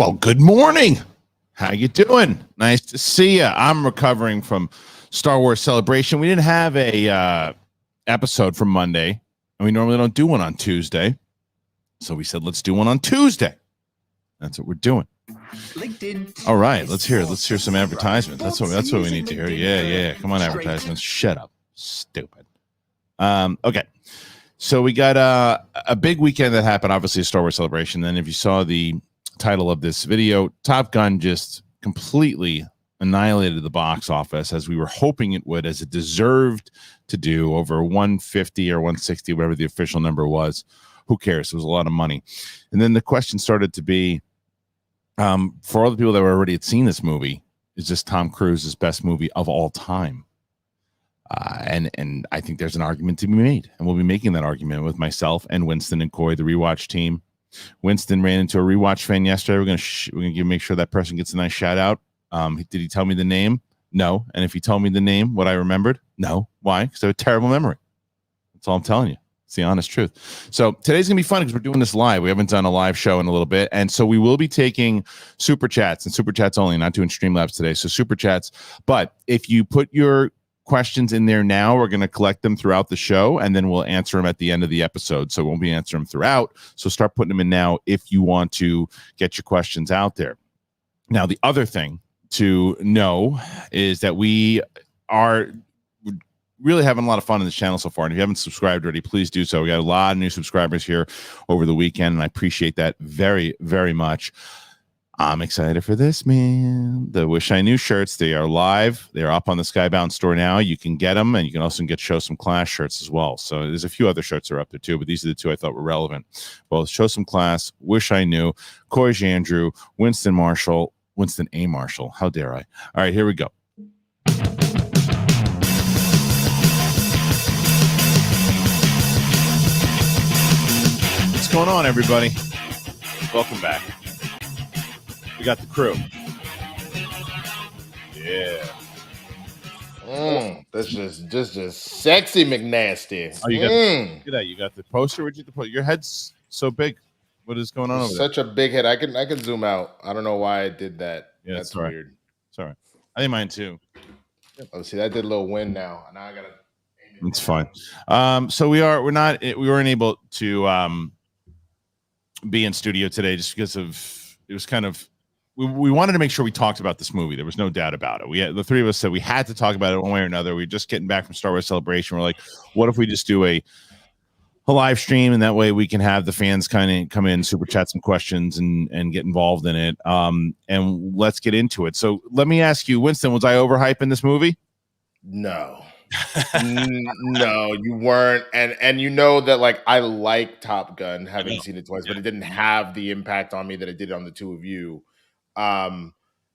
Well, good morning. How you doing? Nice to see you. I'm recovering from Star Wars Celebration. We didn't have a episode from Monday, and we normally don't do one on Tuesday. So we said, let's do one on Tuesday. That's what we're doing. All right, let's hear some advertisements. That's what we need to hear. Yeah. Come on, advertisements. Shut up. Stupid. Okay. So we got a big weekend that happened, obviously a Star Wars Celebration. Then if you saw the title of this video, Top Gun just completely annihilated the box office, as we were hoping it would, as it deserved to do, over 150 or 160, whatever the official number was. Who cares? It was a lot of money. And then the question started to be, for all the people that were already had seen this movie, is this Tom Cruise's best movie of all time? And I think there's an argument to be made, and we'll be making that argument with myself and Winston and Coy, the rewatch team. Winston ran into a rewatch fan yesterday. We're gonna make sure that person gets a nice shout out. Did he tell me the name? No. And if he told me the name, what I remembered? No. Why? Because I have a terrible memory. That's all I'm telling you. It's the honest truth. So today's gonna be fun because we're doing this live. We haven't done a live show in a little bit, and so we will be taking super chats and super chats only. Not doing Streamlabs today, so super chats. But if you put your questions in there now, we're going to collect them throughout the show, and then we'll answer them at the end of the episode. So we won't be answering them throughout. So start putting them in now if you want to get your questions out there. Now, the other thing to know is that we are really having a lot of fun on this channel so far. And if you haven't subscribed already, please do so. We got a lot of new subscribers here over the weekend, and I appreciate that very, very much. I'm excited for this, man. The Wish I Knew shirts, they are live. They're up on the Skybound store now. You can get them, and you can also get Show Some Class shirts as well. So there's a few other shirts that are up there too, but these are the two I thought were relevant. Both Show Some Class, Wish I Knew, Coy Andrew, Winston A. Marshall. How dare I? All right, here we go. What's going on, everybody? Welcome back. We got the crew. Yeah. That's just sexy McNasty. Oh, you got look at that. You got the poster. Where'd you put? Your head's so big. What is going on over there? Such a big head. I can zoom out. I don't know why I did that. Yeah, that's weird. Sorry. I think mine too. Oh, see, that did a little wind now. Now I gotta. It's fine. So we weren't able to be in studio today just because it was kind of. We wanted to make sure we talked about this movie. There was no doubt about it. The three of us said we had to talk about it one way or another. We were just getting back from Star Wars Celebration. We're like, what if we just do a live stream, and that way we can have the fans kind of come in, super chat some questions, and get involved in it. And let's get into it. So let me ask you, Winston, was I overhyping this movie? No. No, you weren't. And you know that, like, I like Top Gun, having seen it twice, but it didn't have the impact on me that it did on the two of you.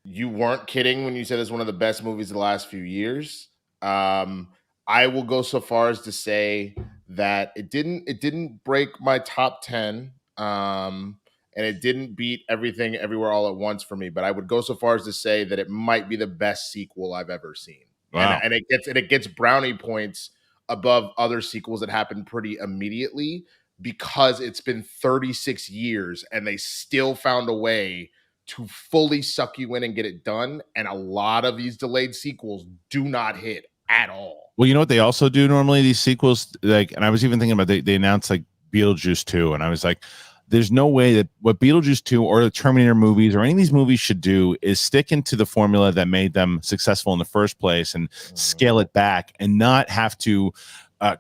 You weren't kidding when you said it's one of the best movies of the last few years. I will go so far as to say that it didn't break my top 10. And it didn't beat Everything Everywhere All at Once for me, but I would go so far as to say that it might be the best sequel I've ever seen. Wow. And it gets brownie points above other sequels that happened pretty immediately, because it's been 36 years and they still found a way to fully suck you in and get it done. And a lot of these delayed sequels do not hit at all. Well, you know what they also do normally, these sequels, like, and I was even thinking about, they announced like Beetlejuice 2, and I was like, there's no way that what Beetlejuice 2 or the Terminator movies or any of these movies should do is stick into the formula that made them successful in the first place and scale it back, and not have to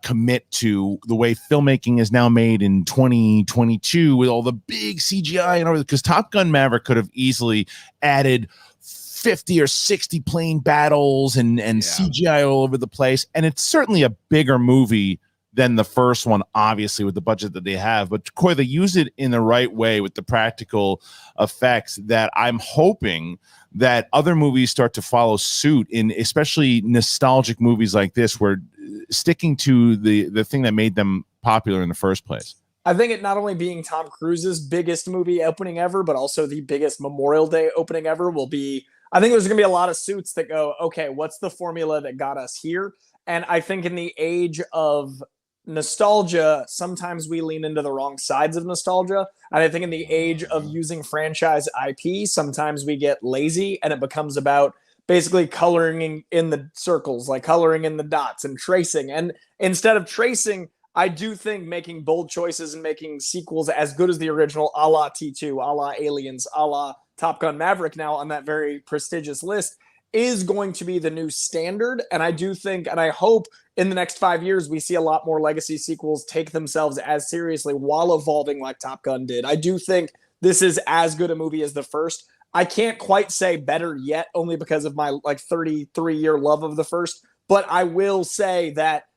commit to the way filmmaking is now made in 2022 with all the big CGI and everything. Because Top Gun Maverick could have easily added 50 or 60 plane battles and CGI all over the place. And it's certainly a bigger movie than the first one, obviously, with the budget that they have. But Coy, they use it in the right way with the practical effects that I'm hoping that other movies start to follow suit in, especially nostalgic movies like this, where sticking to the thing that made them popular in the first place. I think it not only being Tom Cruise's biggest movie opening ever, but also the biggest Memorial Day opening ever will be, I think there's going to be a lot of suits that go, okay, what's the formula that got us here? And I think in the age of nostalgia, sometimes we lean into the wrong sides of nostalgia. And I think in the age of using franchise IP, sometimes we get lazy and it becomes about basically coloring in the circles, like coloring in the dots and tracing. And instead of tracing, I do think making bold choices and making sequels as good as the original, a la T2, a la Aliens, a la Top Gun Maverick, now on that very prestigious list, is going to be the new standard. And I do think, and I hope in the next 5 years, we see a lot more legacy sequels take themselves as seriously while evolving like Top Gun did. I do think this is as good a movie as the first. I can't quite say better yet, only because of my 33-year love of the first, but I will say that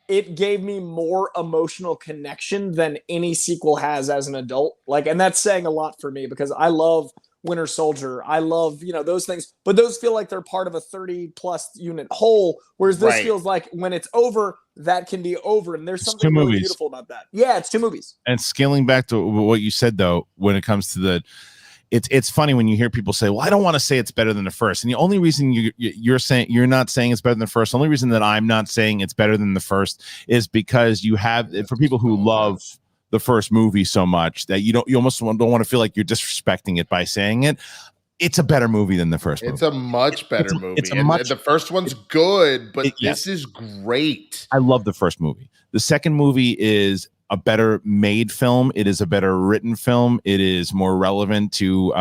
it gave me more emotional connection than any sequel has as an adult. And that's saying a lot for me because I love Winter Soldier. I love, those things, but those feel like they're part of a 30+ unit whole. Whereas this feels like when it's over, that can be over. And there's something really beautiful about that. Yeah, it's 2 movies. And scaling back to what you said, though, when it comes to it's funny when you hear people say, well, I don't want to say it's better than the first. And the only reason you're saying you're not saying it's better than the first, the only reason that I'm not saying it's better than the first is because you have, for people who love the first movie so much that you almost don't want to feel like you're disrespecting it by saying it. It's a better movie than the first movie. It's a much better movie. And the first one's good, but this is great. I love the first movie. The second movie is a better made film. It is a better written film. It is more relevant to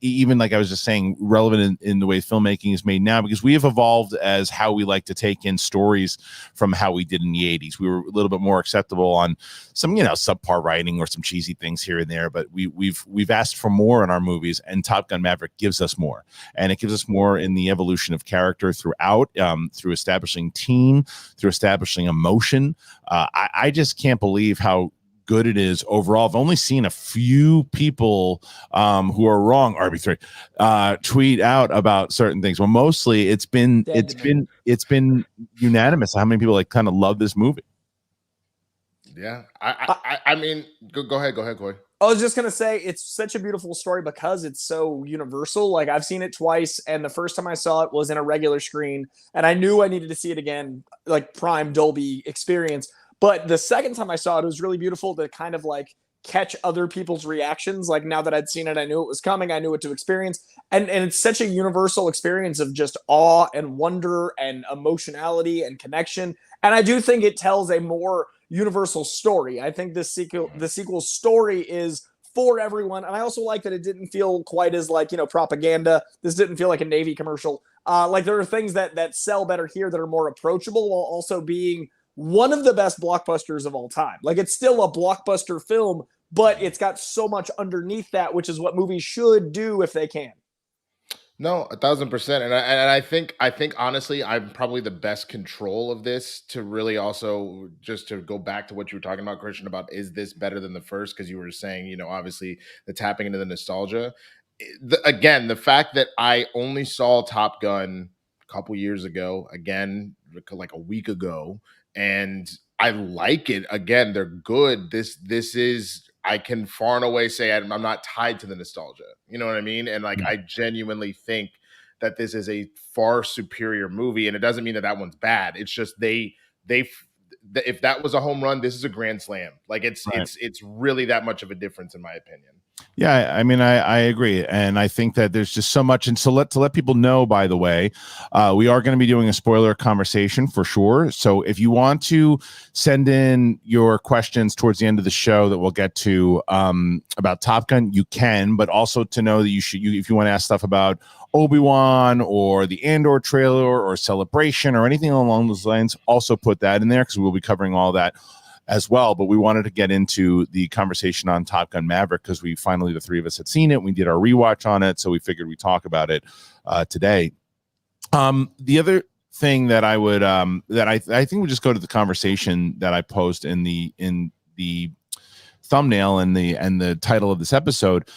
even like I was just saying, relevant in the way filmmaking is made now, because we have evolved as how we like to take in stories from how we did in the 80s. We were a little bit more acceptable on some, subpar writing or some cheesy things here and there, but we've asked for more in our movies, and Top Gun Maverick gives us more. And it gives us more in the evolution of character throughout, through establishing team, through establishing emotion. I just can't believe how good it is overall. I've only seen a few people who are wrong, RB3, tweet out about certain things. Well, mostly it's been unanimous how many people kind of love this movie. Yeah, I mean, go ahead, Corey. I was just going to say, it's such a beautiful story because it's so universal. I've seen it twice, and the first time I saw it was in a regular screen, and I knew I needed to see it again, prime Dolby experience. But the second time I saw it was really beautiful to kind of catch other people's reactions. Now that I'd seen it, I knew it was coming. I knew what to experience. And it's such a universal experience of just awe and wonder and emotionality and connection. And I do think it tells a more universal story. I think the sequel story is for everyone. And I also like that it didn't feel quite as propaganda. This didn't feel like a Navy commercial. There are things that sell better here that are more approachable while also being one of the best blockbusters of all time. It's still a blockbuster film, but it's got so much underneath that, which is what movies should do if they can. No, 1,000%. And I think honestly, I'm probably the best control of this to really also just to go back to what you were talking about, Kristian, about is this better than the first? Because you were saying, obviously the tapping into the nostalgia. Again, the fact that I only saw Top Gun a couple years ago, again, like a week ago, and I like it. Again, they're good. This is, I can far and away say I'm not tied to the nostalgia. You know what I mean? And I genuinely think that this is a far superior movie. And it doesn't mean that one's bad. It's just if that was a home run, this is a grand slam. It's really that much of a difference in my opinion. Yeah, I mean, I agree, and I think that there's just so much. And so to let people know, by the way, we are going to be doing a spoiler conversation for sure. So if you want to send in your questions towards the end of the show that we'll get to about Top Gun, you can. But also to know that if you want to ask stuff about Obi-Wan or the Andor trailer or Celebration or anything along those lines, also put that in there because we'll be covering all that as well. But we wanted to get into the conversation on Top Gun Maverick because the 3 of us had seen it. We did our rewatch on it, so we figured we'd talk about it today. The other thing that I would that I think we just go to the conversation that I posed in the thumbnail and the title of this episode.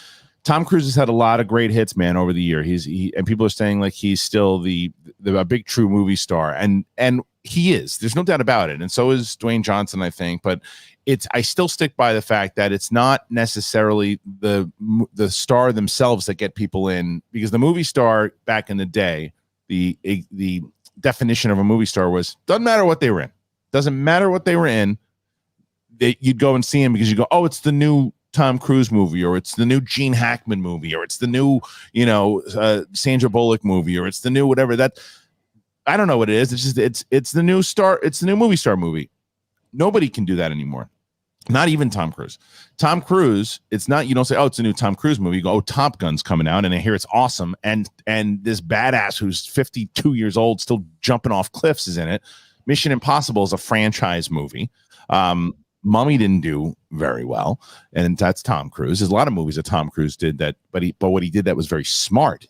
Tom Cruise has had a lot of great hits, man, over the year. And people are saying he's still a big true movie star, and he is. There's no doubt about it, and so is Dwayne Johnson, I think. But I still stick by the fact that it's not necessarily the star themselves that get people in, because the movie star back in the day, the definition of a movie star was doesn't matter what they were in, doesn't matter what they were in, you'd go and see him because you go, oh, it's the new Tom Cruise movie, or it's the new Gene Hackman movie, or it's the new, Sandra Bullock movie, or it's the new whatever that. I don't know what it is. It's just it's the new star. It's the new movie star movie. Nobody can do that anymore. Not even Tom Cruise. Tom Cruise, it's not, you don't say, oh, it's a new Tom Cruise movie. You go, oh, Top Gun's coming out, and I hear it's awesome. And this badass who's 52 years old, still jumping off cliffs, is in it. Mission Impossible is a franchise movie. Mummy didn't do very well, and that's Tom Cruise. There's a lot of movies that Tom Cruise did that, but what he did that was very smart.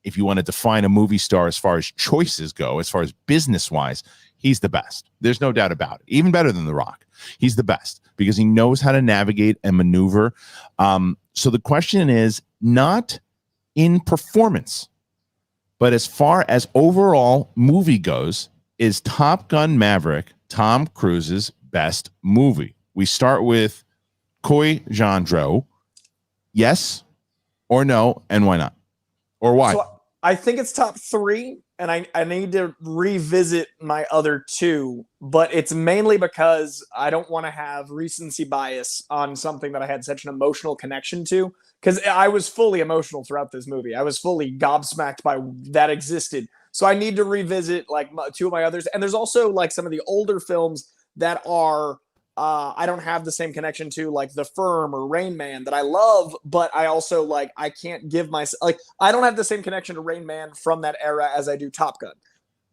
If you want to define a movie star as far as choices go, as far as business-wise, he's the best. There's no doubt about it. Even better than The Rock. He's the best because he knows how to navigate and maneuver. So the question is not in performance, but as far as overall movie goes, is Top Gun Maverick Tom Cruise's best movie? We start with Coy Jandreau. Yes or no, and why not? Or why? So I think it's top 3, and I need to revisit my other 2, but it's mainly because I don't want to have recency bias on something that I had such an emotional connection to, because I was fully emotional throughout this movie. I was fully gobsmacked by that existed. So I need to revisit like 2 of my others. And there's also like some of the older films that are I don't have the same connection to, like The Firm or Rain Man, that I love, but I also like I can't give myself, like, I don't have the same connection to Rain Man from that era as I do Top Gun.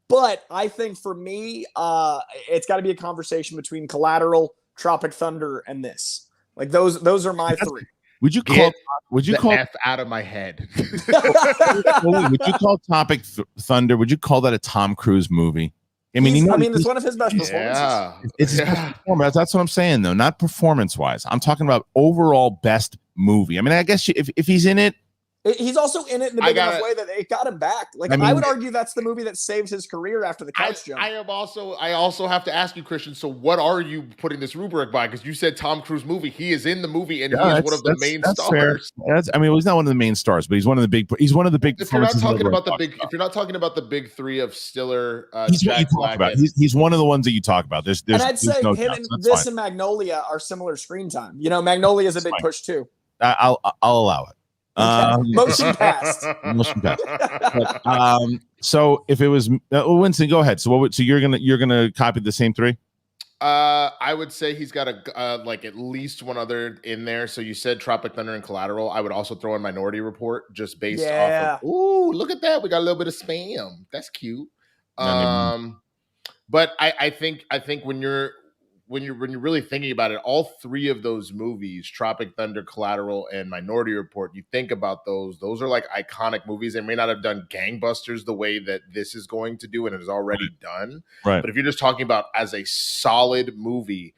But I think for me, it's got to be a conversation between Collateral, Tropic Thunder, and this. Like those are my 3. Would you call F out of my head? Would you call Tropic Thunder? Would you call that a Tom Cruise movie? I mean, it's one of his best performances. Yeah. It's his best performance. That's what I'm saying, though. Not performance-wise. I'm talking about overall best movie. I mean, I guess if he's in it, he's also in it in a big enough way that it got him back. Like, I would argue that's the movie that saved his career after the couch jump. I also have to ask you, Kristian. So, what are you putting this rubric by? Because you said Tom Cruise movie. He is in the movie, and he is one of the main stars. He's not one of the main stars, but he's one of the big. He's one of the big. If you're not talking about if you're not talking about the big 3 of Stiller, he's what you talk about. He's one of the ones that you talk about. There's and I'd say no him doubt, and this and Magnolia are similar screen time. You know, Magnolia is a big push too. I'll allow it. Motion passed. But, so if it was Winston, go ahead. So so you're gonna copy the same 3? I would say he's got like at least one other in there. So you said Tropic Thunder and Collateral. I would also throw in Minority Report just based off of, ooh, look at that. We got a little bit of spam. That's cute. But I think when you're really thinking about it, all 3 of those movies, Tropic Thunder, Collateral, and Minority Report, you think about those are like iconic movies. They may not have done gangbusters the way that this is going to do, and it is already done. Right. But if you're just talking about as a solid movie,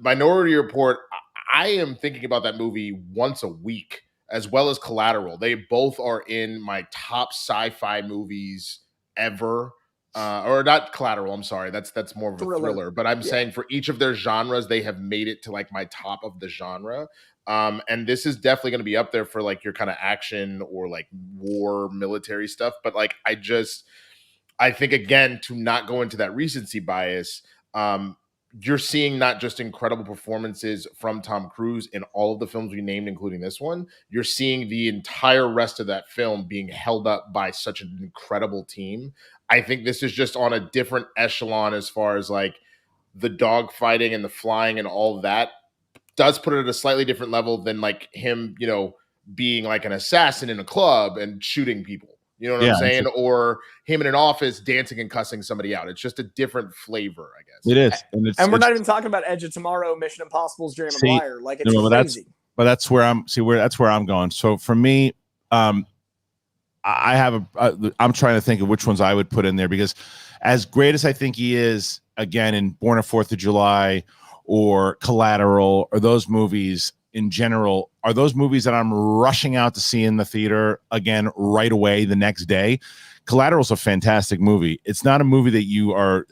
Minority Report, I am thinking about that movie once a week, as well as Collateral. They both are in my top sci-fi movies ever. Or not Collateral, I'm sorry. That's more of a thriller. But I'm saying for each of their genres, they have made it to like my top of the genre. And this is definitely going to be up there for like your kind of action or like war military stuff. But like I think again, to not go into that recency bias, you're seeing not just incredible performances from Tom Cruise in all of the films we named, including this one. You're seeing the entire rest of that film being held up by such an incredible team. I think this is just on a different echelon as far as like the dogfighting and the flying and all of that does put it at a slightly different level than like him, being like an assassin in a club and shooting people. You know what I'm saying? Or him in an office dancing and cussing somebody out. It's just a different flavor, I guess. It is. And we're not even talking about Edge of Tomorrow, Mission Impossible's Jerry Maguire. Like, it's crazy. That's where I'm going. So for me, I have I'm trying to think of which ones I would put in there, because as great as I think he is, again, in Born on 4th of July or Collateral or those movies in general, are those movies that I'm rushing out to see in the theater again right away the next day. Collateral's a fantastic movie. It's not a movie that you are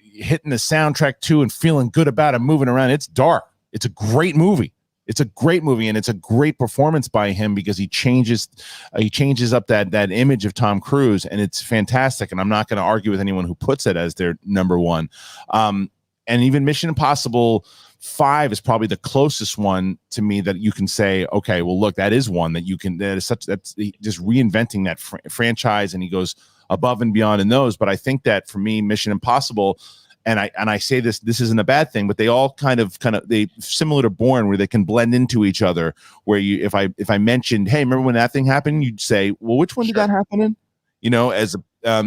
hitting the soundtrack to and feeling good about it, moving around. It's dark. It's a great movie. It's a great movie, and it's a great performance by him because he changes up that image of Tom Cruise, and it's fantastic. And I'm not going to argue with anyone who puts it as their number one. And even Mission Impossible 5 is probably the closest one to me that you can say, okay, well, look, that is one that you can, that's just reinventing that franchise, and he goes above and beyond in those. But I think that for me, Mission Impossible, and I say this isn't a bad thing, but they all kind of they similar to Bourne, where they can blend into each other, where you, if I mentioned, hey, remember when that thing happened, you'd say, well, which one did that happen in? You know, as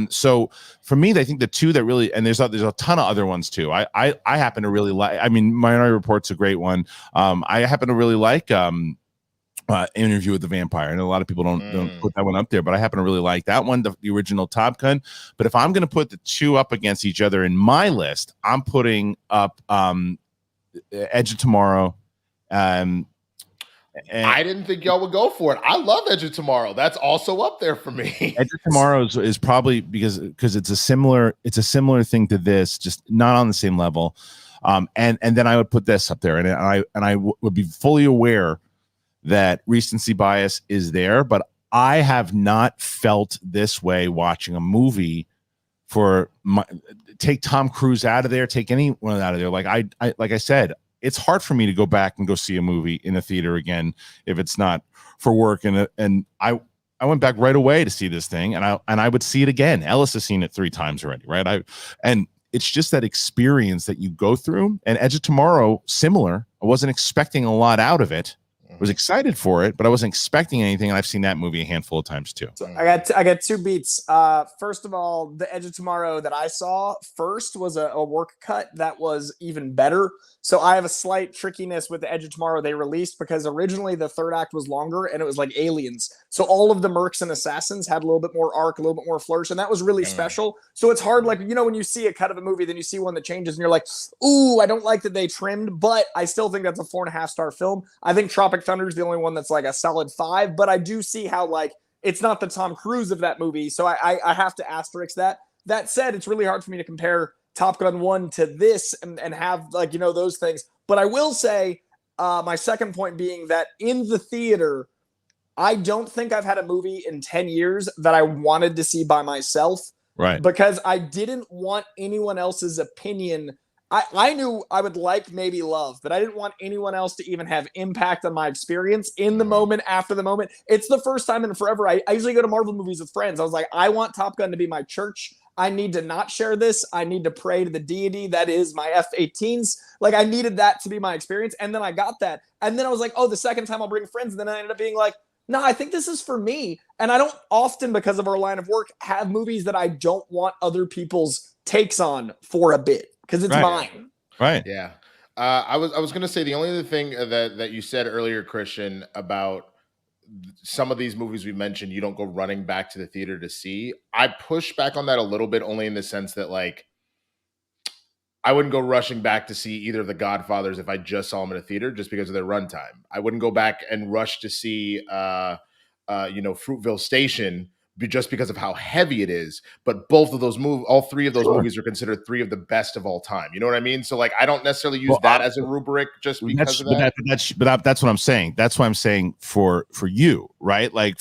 so for me, I think the two that really, and there's a ton of other ones too. I happen to really like, I mean, Minority Report's a great one. I happen to really like Interview with the Vampire, and a lot of people don't put that one up there, but I happen to really like that one, the original Top Gun. But if I'm going to put the two up against each other in my list, I'm putting up Edge of Tomorrow. And I didn't think y'all would go for it. I love Edge of Tomorrow. That's also up there for me. Edge of Tomorrow is probably because it's a similar thing to this, just not on the same level. And then I would put this up there, and I would be fully aware that recency bias is there, but I have not felt this way watching a movie. Take Tom Cruise out of there, take anyone out of there. Like I said, it's hard for me to go back and go see a movie in a theater again if it's not for work. And I went back right away to see this thing, and I would see it again. Ellis has seen it 3 times already, right? And it's just that experience that you go through. And Edge of Tomorrow, similar. I wasn't expecting a lot out of it. Was excited for it, but I wasn't expecting anything, and I've seen that movie a handful of times too. So I got 2 beats. First of all, the Edge of Tomorrow that I saw first was a work cut that was even better. So I have a slight trickiness with the Edge of Tomorrow they released, because originally the third act was longer and it was like Aliens. So all of the mercs and assassins had a little bit more arc, a little bit more flourish, and that was really special. So it's hard, like, you know, when you see a cut of a movie, then you see one that changes and you're like, ooh, I don't like that they trimmed, but I still think that's a 4.5-star film. I think Tropic Thunder is the only one that's like a solid 5, but I do see how, like, it's not the Tom Cruise of that movie. So I have to asterisk that. That said, it's really hard for me to compare Top Gun 1 to this and have, like, you know, those things. But I will say, my second point being that in the theater, I don't think I've had a movie in 10 years that I wanted to see by myself. Right. Because I didn't want anyone else's opinion. I knew I would like maybe love, but I didn't want anyone else to even have impact on my experience in the moment, after the moment. It's the first time in forever. I usually go to Marvel movies with friends. I was like, I want Top Gun to be my church. I need to not share this. I need to pray to the deity that is my F-18s. Like, I needed that to be my experience. And then I got that. And then I was like, oh, the second time I'll bring friends. And then I ended up being like, no, I think this is for me. And I don't often, because of our line of work, have movies that I don't want other people's takes on for a bit, because it's mine. Right. Yeah. I was going to say the only other thing that you said earlier, Kristian, about some of these movies we mentioned, you don't go running back to the theater to see. I push back on that a little bit, only in the sense that, like, I wouldn't go rushing back to see either of the Godfathers if I just saw them in a theater, just because of their runtime. I wouldn't go back and rush to see, Fruitville Station just because of how heavy it is. But both of those movies, all 3 of those movies are considered 3 of the best of all time. You know what I mean? So, like, I don't necessarily use that as a rubric just because of that. But that's what I'm saying. That's why I'm saying for you, right? Like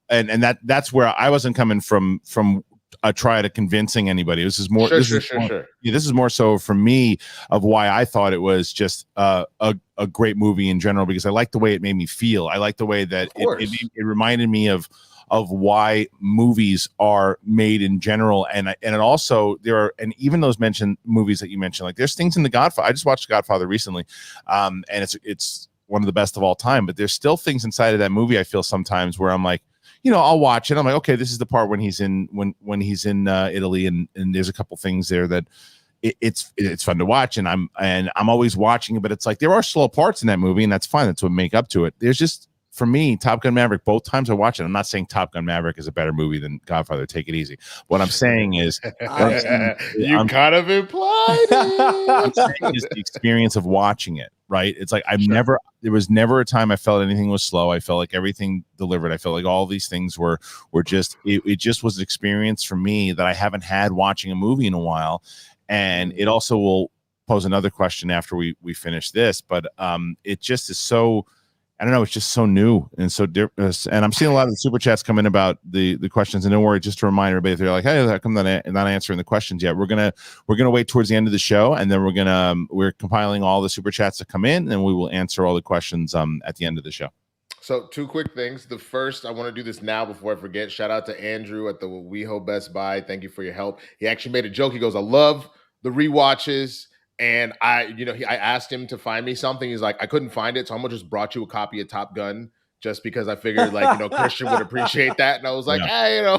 and that's where I wasn't coming from a try to convincing anybody. This is more. This is more so for me of why I thought it was just a great movie in general, because I like the way it made me feel. I like the way that it reminded me of why movies are made in general, and it also and even those movies that you mentioned, like, there's things in The Godfather. I just watched The Godfather recently, and it's one of the best of all time. But there's still things inside of that movie I feel sometimes where I'm like, you know, I'll watch it. I'm like, okay, this is the part when he's in Italy, and there's a couple things there that it's fun to watch, and I'm always watching it. But it's like there are slow parts in that movie, and that's fine. That's what make up to it. There's just, for me, Top Gun Maverick, both times I watch it, I'm not saying Top Gun Maverick is a better movie than Godfather. Take it easy. What I'm saying is, you kind of implied it. I'm saying is the experience of watching it, right? It's like there was never a time I felt anything was slow. I felt like everything delivered. I felt like all these things were just, it just was an experience for me that I haven't had watching a movie in a while. And it also will pose another question after we finish this, but it just is so I don't know. It's just so new and so different. And I'm seeing a lot of the super chats come in about the questions. And don't worry, just to remind everybody, if they're like, "Hey, how come not answering the questions yet?" We're gonna wait towards the end of the show, and then we're compiling all the super chats that come in, and we will answer all the questions at the end of the show. So 2 quick things. The first, I want to do this now before I forget. Shout out to Andrew at the WeHo Best Buy. Thank you for your help. He actually made a joke. He goes, "I love the rewatches." And I asked him to find me something. He's like, "I couldn't find it, so I'm gonna just brought you a copy of Top Gun just because I figured Kristian would appreciate that." And I was like, "Hey,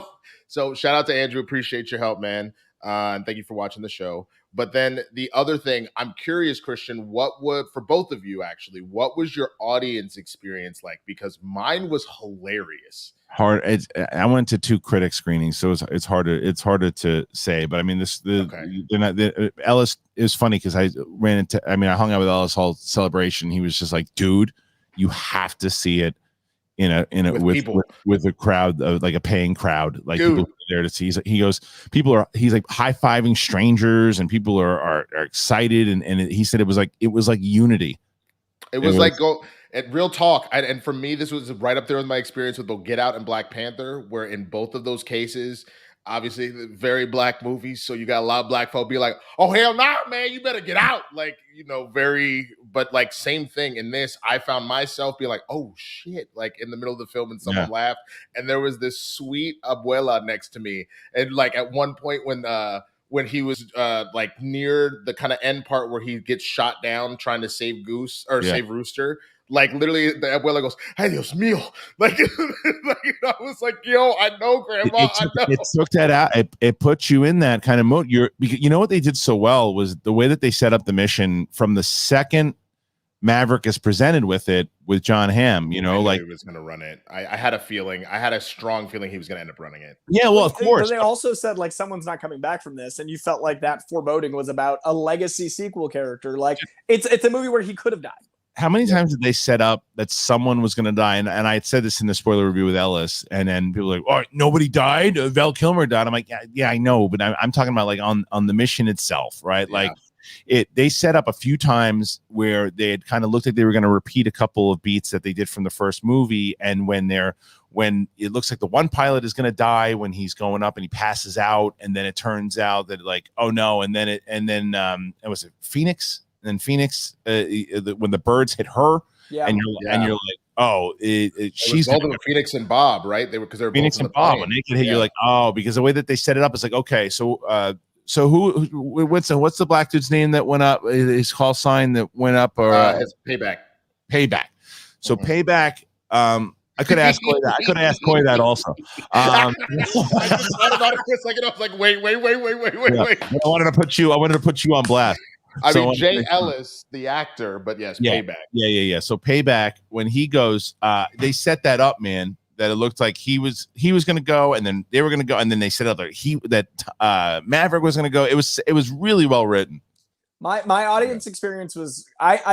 So shout out to Andrew. Appreciate your help, man. And thank you for watching the show. But then the other thing, I'm curious, Kristian, for both of you actually, what was your audience experience like? Because mine was hilarious. I went to 2 critic screenings, so it's harder to say. But I mean, Ellis is funny because I hung out with Ellis all celebration. He was just like, "Dude, you have to see it with a crowd, like a paying crowd, like Dude. people there to see." He goes, he's like high-fiving strangers, and people are excited, and he said it was like unity. It was like real talk. And for me, this was right up there with my experience with both Get Out and Black Panther, where in both of those cases, obviously very black movies, so you got a lot of black folk be like, "Oh hell nah, man, you better get out." But like same thing in this, I found myself being like, "Oh shit," like in the middle of the film, and someone laughed, and there was this sweet abuela next to me, and like at one point when he was like near the kind of end part where he gets shot down trying to save Goose or save Rooster. Like literally, the abuela goes, "Hey, Dios mío!" Like, I was like, "Yo, I know, Grandma, I know." It took that out. It puts you in that kind of mode. You know what they did so well was the way that they set up the mission from the second Maverick is presented with John Hamm. He was going to run it. I had a feeling. I had a strong feeling he was going to end up running it. Yeah, well, of course. But they also said like someone's not coming back from this, and you felt like that foreboding was about a legacy sequel character. Like it's a movie where he could have died. How many times did they set up that someone was going to die? And I had said this in the spoiler review with Ellis, and then people were like, "Oh, nobody died. Val Kilmer died." I'm like, "Yeah, I know," but I'm talking about like on the mission itself, right? Like they set up a few times where they had kind of looked like they were going to repeat a couple of beats that they did from the first movie, and when it looks like the one pilot is going to die when he's going up and he passes out, and then it turns out that like, oh no, and then it was it Phoenix. And Phoenix, when the birds hit her, and you're like, "Oh, she's both of them, Phoenix and Bob, right? They were Phoenix and Bob, and they could hit. You're like, oh, because the way that they set it up is like, okay, so what's the black dude's name that went up? His call sign that went up, or it's Payback. So Payback. I could ask Coy that. I could ask Coy that also. I just thought about it for a second. I was like, wait. I wanted to put you on blast. I mean, Jay Ellis, the actor, but yes, Payback. Yeah. So Payback, when he goes, they set that up, man, that it looked like he was going to go, and then they were going to go, and then they set up that Maverick was going to go. It was really well written. My audience experience was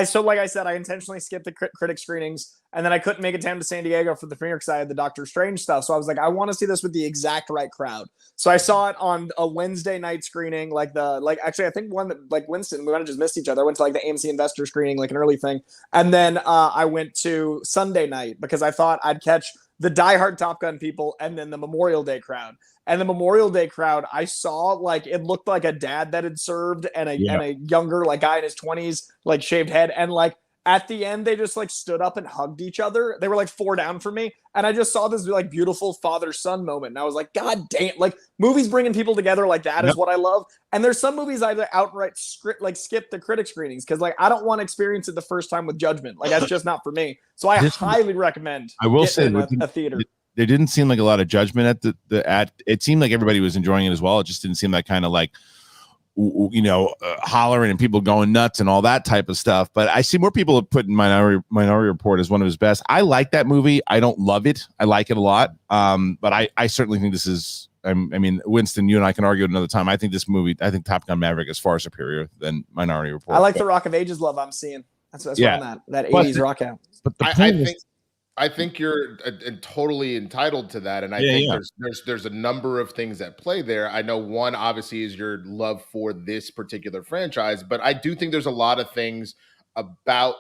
so like I said, I intentionally skipped the critic screenings, and then I couldn't make it down to San Diego for the premiere because I had the Doctor Strange stuff. So I was like, I want to see this with the exact right crowd. So I saw it on a Wednesday night screening, actually I think one that like Winston, we might have just missed each other. I went to like the AMC Investor screening, like an early thing, and then I went to Sunday night because I thought I'd catch the diehard Top Gun people and then the Memorial Day crowd. And the Memorial Day crowd, I saw like it looked like a dad that had served and a younger like guy in his 20s, like shaved head. And like at the end, they just like stood up and hugged each other. They were like 4 down from me. And I just saw this like beautiful father-son moment. And I was like, God damn, like movies bringing people together like that is what I love. And there's some movies I outright skip the critic screenings because like I don't want to experience it the first time with judgment. Like that's just not for me. So I highly recommend I will say a theater. There didn't seem like a lot of judgment at it seemed like everybody was enjoying it as well. It just didn't seem like kind of like hollering and people going nuts and all that type of stuff. But I see more people have put in Minority Report as one of his best. I like that movie. I don't love it. I like it a lot. But I certainly think this is. I mean, Winston, you and I can argue another time. I think Top Gun Maverick is far superior than Minority Report. I like the Rock of Ages love I'm seeing. That's what I'm that 80s rock out. But I think you're totally entitled to that, and I think there's a number of things at play there. I know one obviously is your love for this particular franchise, but I do think there's a lot of things about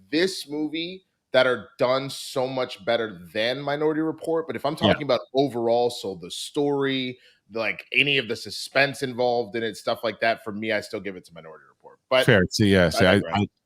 this movie that are done so much better than Minority Report. But if I'm talking about overall, so the story, like any of the suspense involved in it, stuff like that, for me, I still give it to Minority Report. But fair. So yeah,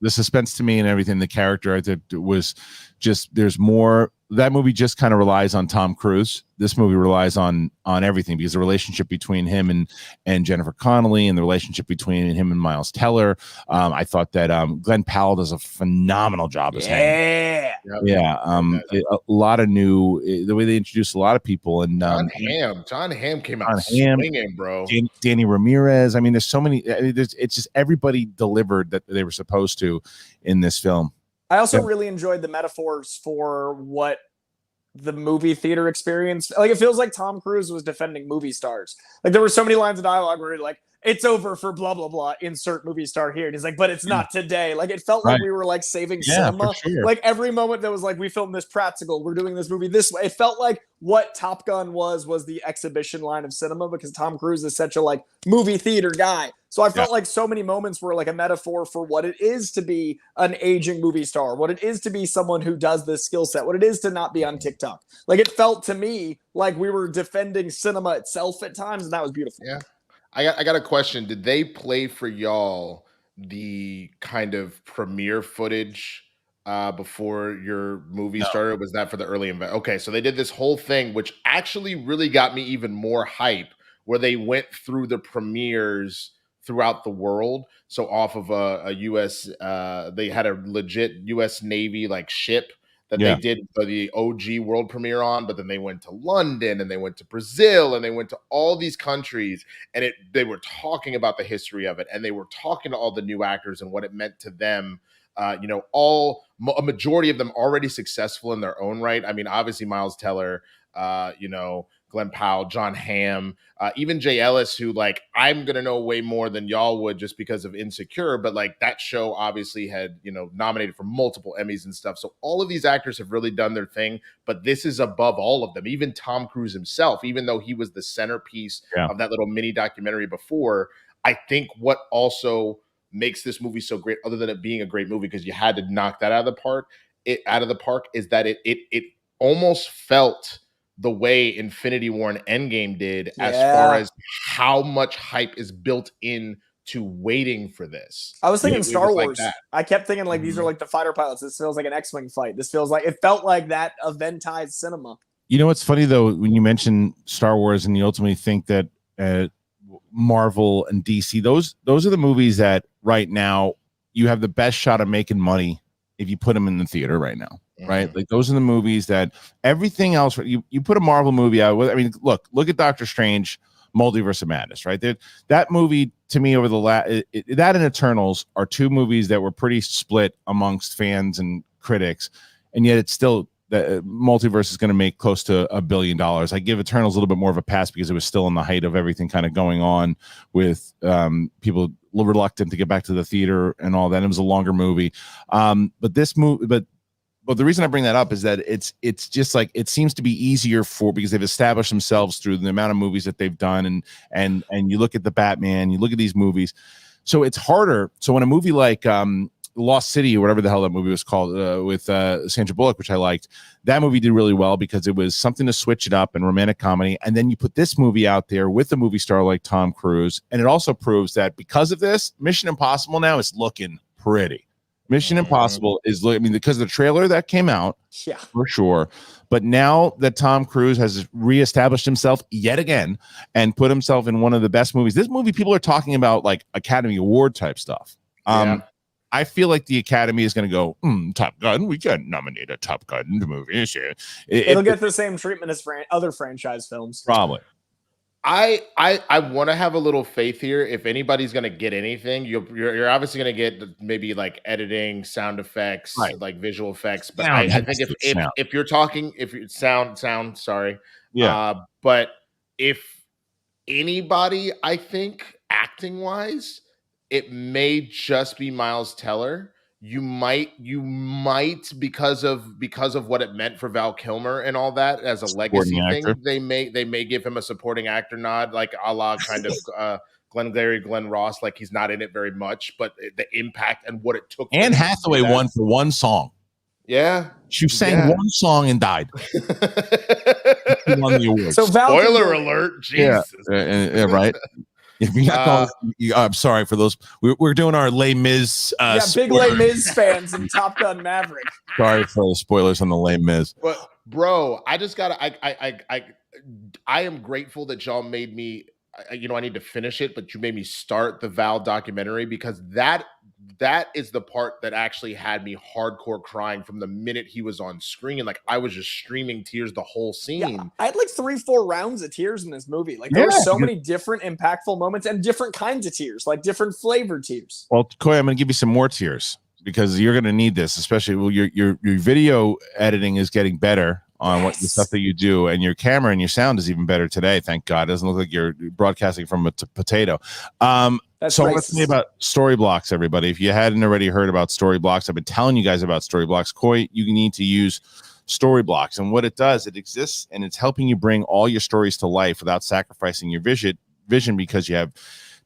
the suspense to me and everything, the character, I think was just, there's more. That movie just kind of relies on Tom Cruise. This movie relies on everything, because the relationship between him and Jennifer Connelly, and the relationship between him and Miles Teller. I thought that Glenn Powell does a phenomenal job as Hank. A lot of new, the way they introduced a lot of people, and John Hamm came out swinging, bro. Danny Ramirez. I mean, there's so many. It's just everybody delivered that they were supposed to in this film. I also really enjoyed the metaphors for what the movie theater experience. Like, it feels like Tom Cruise was defending movie stars. Like, there were so many lines of dialogue where like, it's over for blah, blah, blah, insert movie star here. And he's like, but it's not today. Like, it felt like we were like saving cinema. Sure. Like, every moment that was like, we filmed this practical, we're doing this movie this way. It felt like what Top Gun was the exhibition line of cinema, because Tom Cruise is such a like movie theater guy. So I felt like so many moments were like a metaphor for what it is to be an aging movie star, what it is to be someone who does this skill set, what it is to not be on TikTok. Like, it felt to me like we were defending cinema itself at times, and that was beautiful. Yeah. I got a question. Did they play for y'all the kind of premiere footage before your movie started? Was that for the early event? Okay, so they did this whole thing, which actually really got me even more hype, where they went through the premieres throughout the world. So off of a U.S., they had a legit U.S. Navy like ship that they did the OG world premiere on, but then they went to London, and they went to Brazil, and they went to all these countries, and they were talking about the history of it, and they were talking to all the new actors and what it meant to them. A majority of them already successful in their own right. I mean, obviously Miles Teller, Glenn Powell, John Hamm, even Jay Ellis, who like I'm gonna know way more than y'all would just because of Insecure, but like that show obviously had nominated for multiple Emmys and stuff. So all of these actors have really done their thing, but this is above all of them. Even Tom Cruise himself, even though he was the centerpiece of that little mini documentary before, I think what also makes this movie so great, other than it being a great movie because you had to knock that out of the park, is that it almost felt the way Infinity War and Endgame did, as far as how much hype is built in to waiting for this. I was thinking Star Wars. Like I kept thinking like these are like the fighter pilots. This feels like an X-Wing fight. This feels like, it felt like that eventized cinema. You know what's funny though, when you mention Star Wars and you ultimately think that Marvel and DC, those are the movies that right now you have the best shot of making money if you put them in the theater right now. Right, like those are the movies that everything else. You put a Marvel movie out with. I mean, look at Doctor Strange, Multiverse of Madness. Right, that movie to me over the that and Eternals are two movies that were pretty split amongst fans and critics, and yet it's still the Multiverse is going to make close to $1 billion. I give Eternals a little bit more of a pass because it was still in the height of everything kind of going on with people reluctant to get back to the theater and all that. It was a longer movie, but this movie, But the reason I bring that up is that it's just like, it seems to be easier because they've established themselves through the amount of movies that they've done, and you look at the Batman, you look at these movies, so it's harder. So when a movie like Lost City or whatever the hell that movie was called with Sandra Bullock, which I liked, that movie did really well because it was something to switch it up and romantic comedy, and then you put this movie out there with a movie star like Tom Cruise, and it also proves that because of this, Mission Impossible now is looking pretty. Mission Impossible is, because of the trailer that came out, for sure. But now that Tom Cruise has reestablished himself yet again and put himself in one of the best movies, this movie, people are talking about like Academy Award type stuff. I feel like the Academy is going to go, Top Gun, we can nominate a Top Gun movie. It'll get the same treatment as other franchise films. Probably. I want to have a little faith here. If anybody's going to get anything, you're obviously going to get maybe like editing, sound effects, like visual effects. But I think if you're talking, if you sound, sorry. Yeah. But if anybody, I think acting wise, it may just be Miles Teller. You might because of what it meant for Val Kilmer and all that as a legacy thing, they may give him a supporting actor nod, like a la kind of Glenn Ross, like he's not in it very much, but the impact and what it took. Anne Hathaway won for one song. Yeah. She sang one song and died. She won the award. So Val Spoiler alert. Jesus. Yeah, right. If you're not I'm sorry for those. We're doing our Les Mis. Big Les Mis fans and Top Gun Maverick. Sorry for the spoilers on the Les Mis. But bro, I just gotta. I am grateful that y'all made me. I need to finish it, but you made me start the Val documentary because that is the part that actually had me hardcore crying from the minute he was on screen. Like I was just streaming tears the whole scene. Yeah, I had like 3-4 rounds of tears in this movie. Like there were so many different impactful moments and different kinds of tears, like different flavored tears. Well, Coy, I'm going to give you some more tears because you're going to need this, especially your video editing is getting better on what the stuff that you do, and your camera and your sound is even better today. Thank God. It doesn't look like you're broadcasting from a potato. So let's say about Storyblocks, everybody. If you hadn't already heard about Storyblocks, I've been telling you guys about Storyblocks. Coy, you need to use Storyblocks, and what it does, it exists and it's helping you bring all your stories to life without sacrificing your vision because you have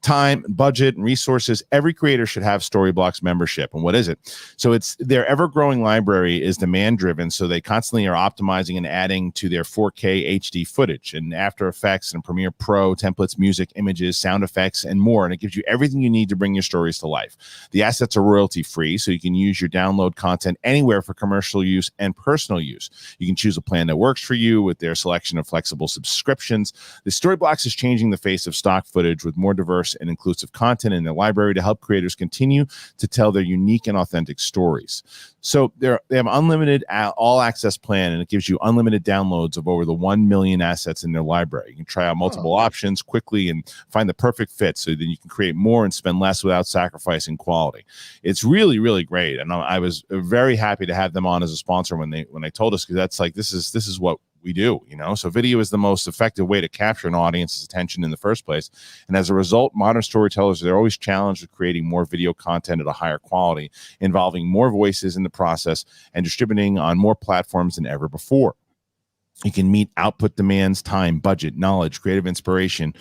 time, budget, and resources. Every creator should have Storyblocks membership. And what is it? So it's their ever-growing library is demand-driven, so they constantly are optimizing and adding to their 4K HD footage and After Effects and Premiere Pro, templates, music, images, sound effects, and more. And it gives you everything you need to bring your stories to life. The assets are royalty-free, so you can use your download content anywhere for commercial use and personal use. You can choose a plan that works for you with their selection of flexible subscriptions. The Storyblocks is changing the face of stock footage with more diverse and inclusive content in their library to help creators continue to tell their unique and authentic stories. So they have unlimited all access plan, and it gives you unlimited downloads of over the 1 million assets in their library. You can try out multiple options quickly and find the perfect fit, so then you can create more and spend less without sacrificing quality. It's really, really great, and I was very happy to have them on as a sponsor when they told us, because that's like this is what we do, so video is the most effective way to capture an audience's attention in the first place. And as a result, modern storytellers, they're always challenged with creating more video content at a higher quality, involving more voices in the process and distributing on more platforms than ever before. You can meet output demands, time, budget, knowledge, creative inspiration.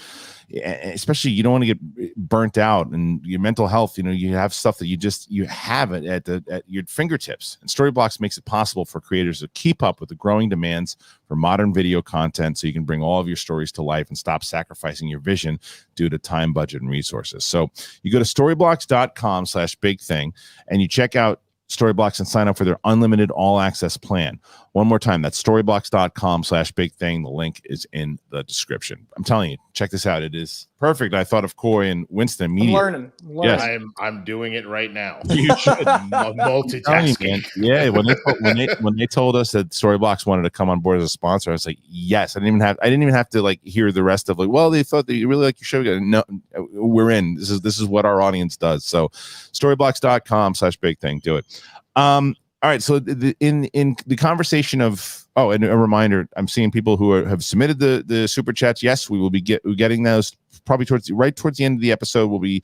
Especially, you don't want to get burnt out, and your mental health. You have stuff that you have it at your fingertips. And Storyblocks makes it possible for creators to keep up with the growing demands for modern video content, so you can bring all of your stories to life and stop sacrificing your vision due to time, budget, and resources. So you go to storyblocks.com/bigthing and you check out Storyblocks and sign up for their unlimited all access plan. One more time, that's storyblocks.com/bigthing. The link is in the description. I'm telling you, check this out. It is perfect. I thought of Coy and Winston immediately. I'm learning. Yes. I'm doing it right now. You should. Multitasking. Yeah, when they told us that Storyblocks wanted to come on board as a sponsor, I was like, yes. I didn't even have to like hear the rest of well, they thought that you really like your show. No, we're in. This is what our audience does. So storyblocks.com/bigthing. Do it. All right, so in the conversation of and a reminder, I'm seeing people who have submitted the super chats. Yes, we will be getting those probably towards the end of the episode. We'll be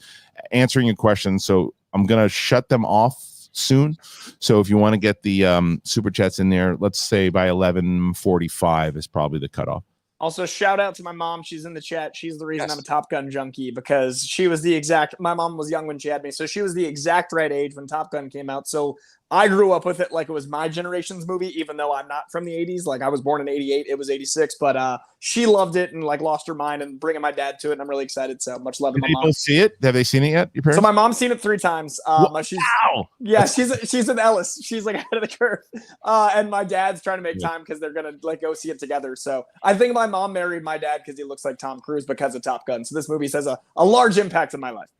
answering your questions, so I'm gonna shut them off soon. So if you want to get the super chats in there, let's say by 11:45 is probably the cutoff. Also, shout out to my mom. She's in the chat. She's the reason I'm a Top Gun junkie, because she was my mom was young when she had me. So she was the exact right age when Top Gun came out. So I grew up with it like it was my generation's movie, even though I'm not from the 80s. Like I was born in 88. It was 86. But she loved it and like lost her mind, and bringing my dad to it. And I'm really excited. So much love to my mom. People see it? Have they seen it yet? Your parents? So my mom's seen it 3 times. Wow. She's an Ellis. She's like ahead of the curve. And my dad's trying to make time because they're going to like go see it together. So I think my mom married my dad because he looks like Tom Cruise because of Top Gun. So this movie has a large impact in my life.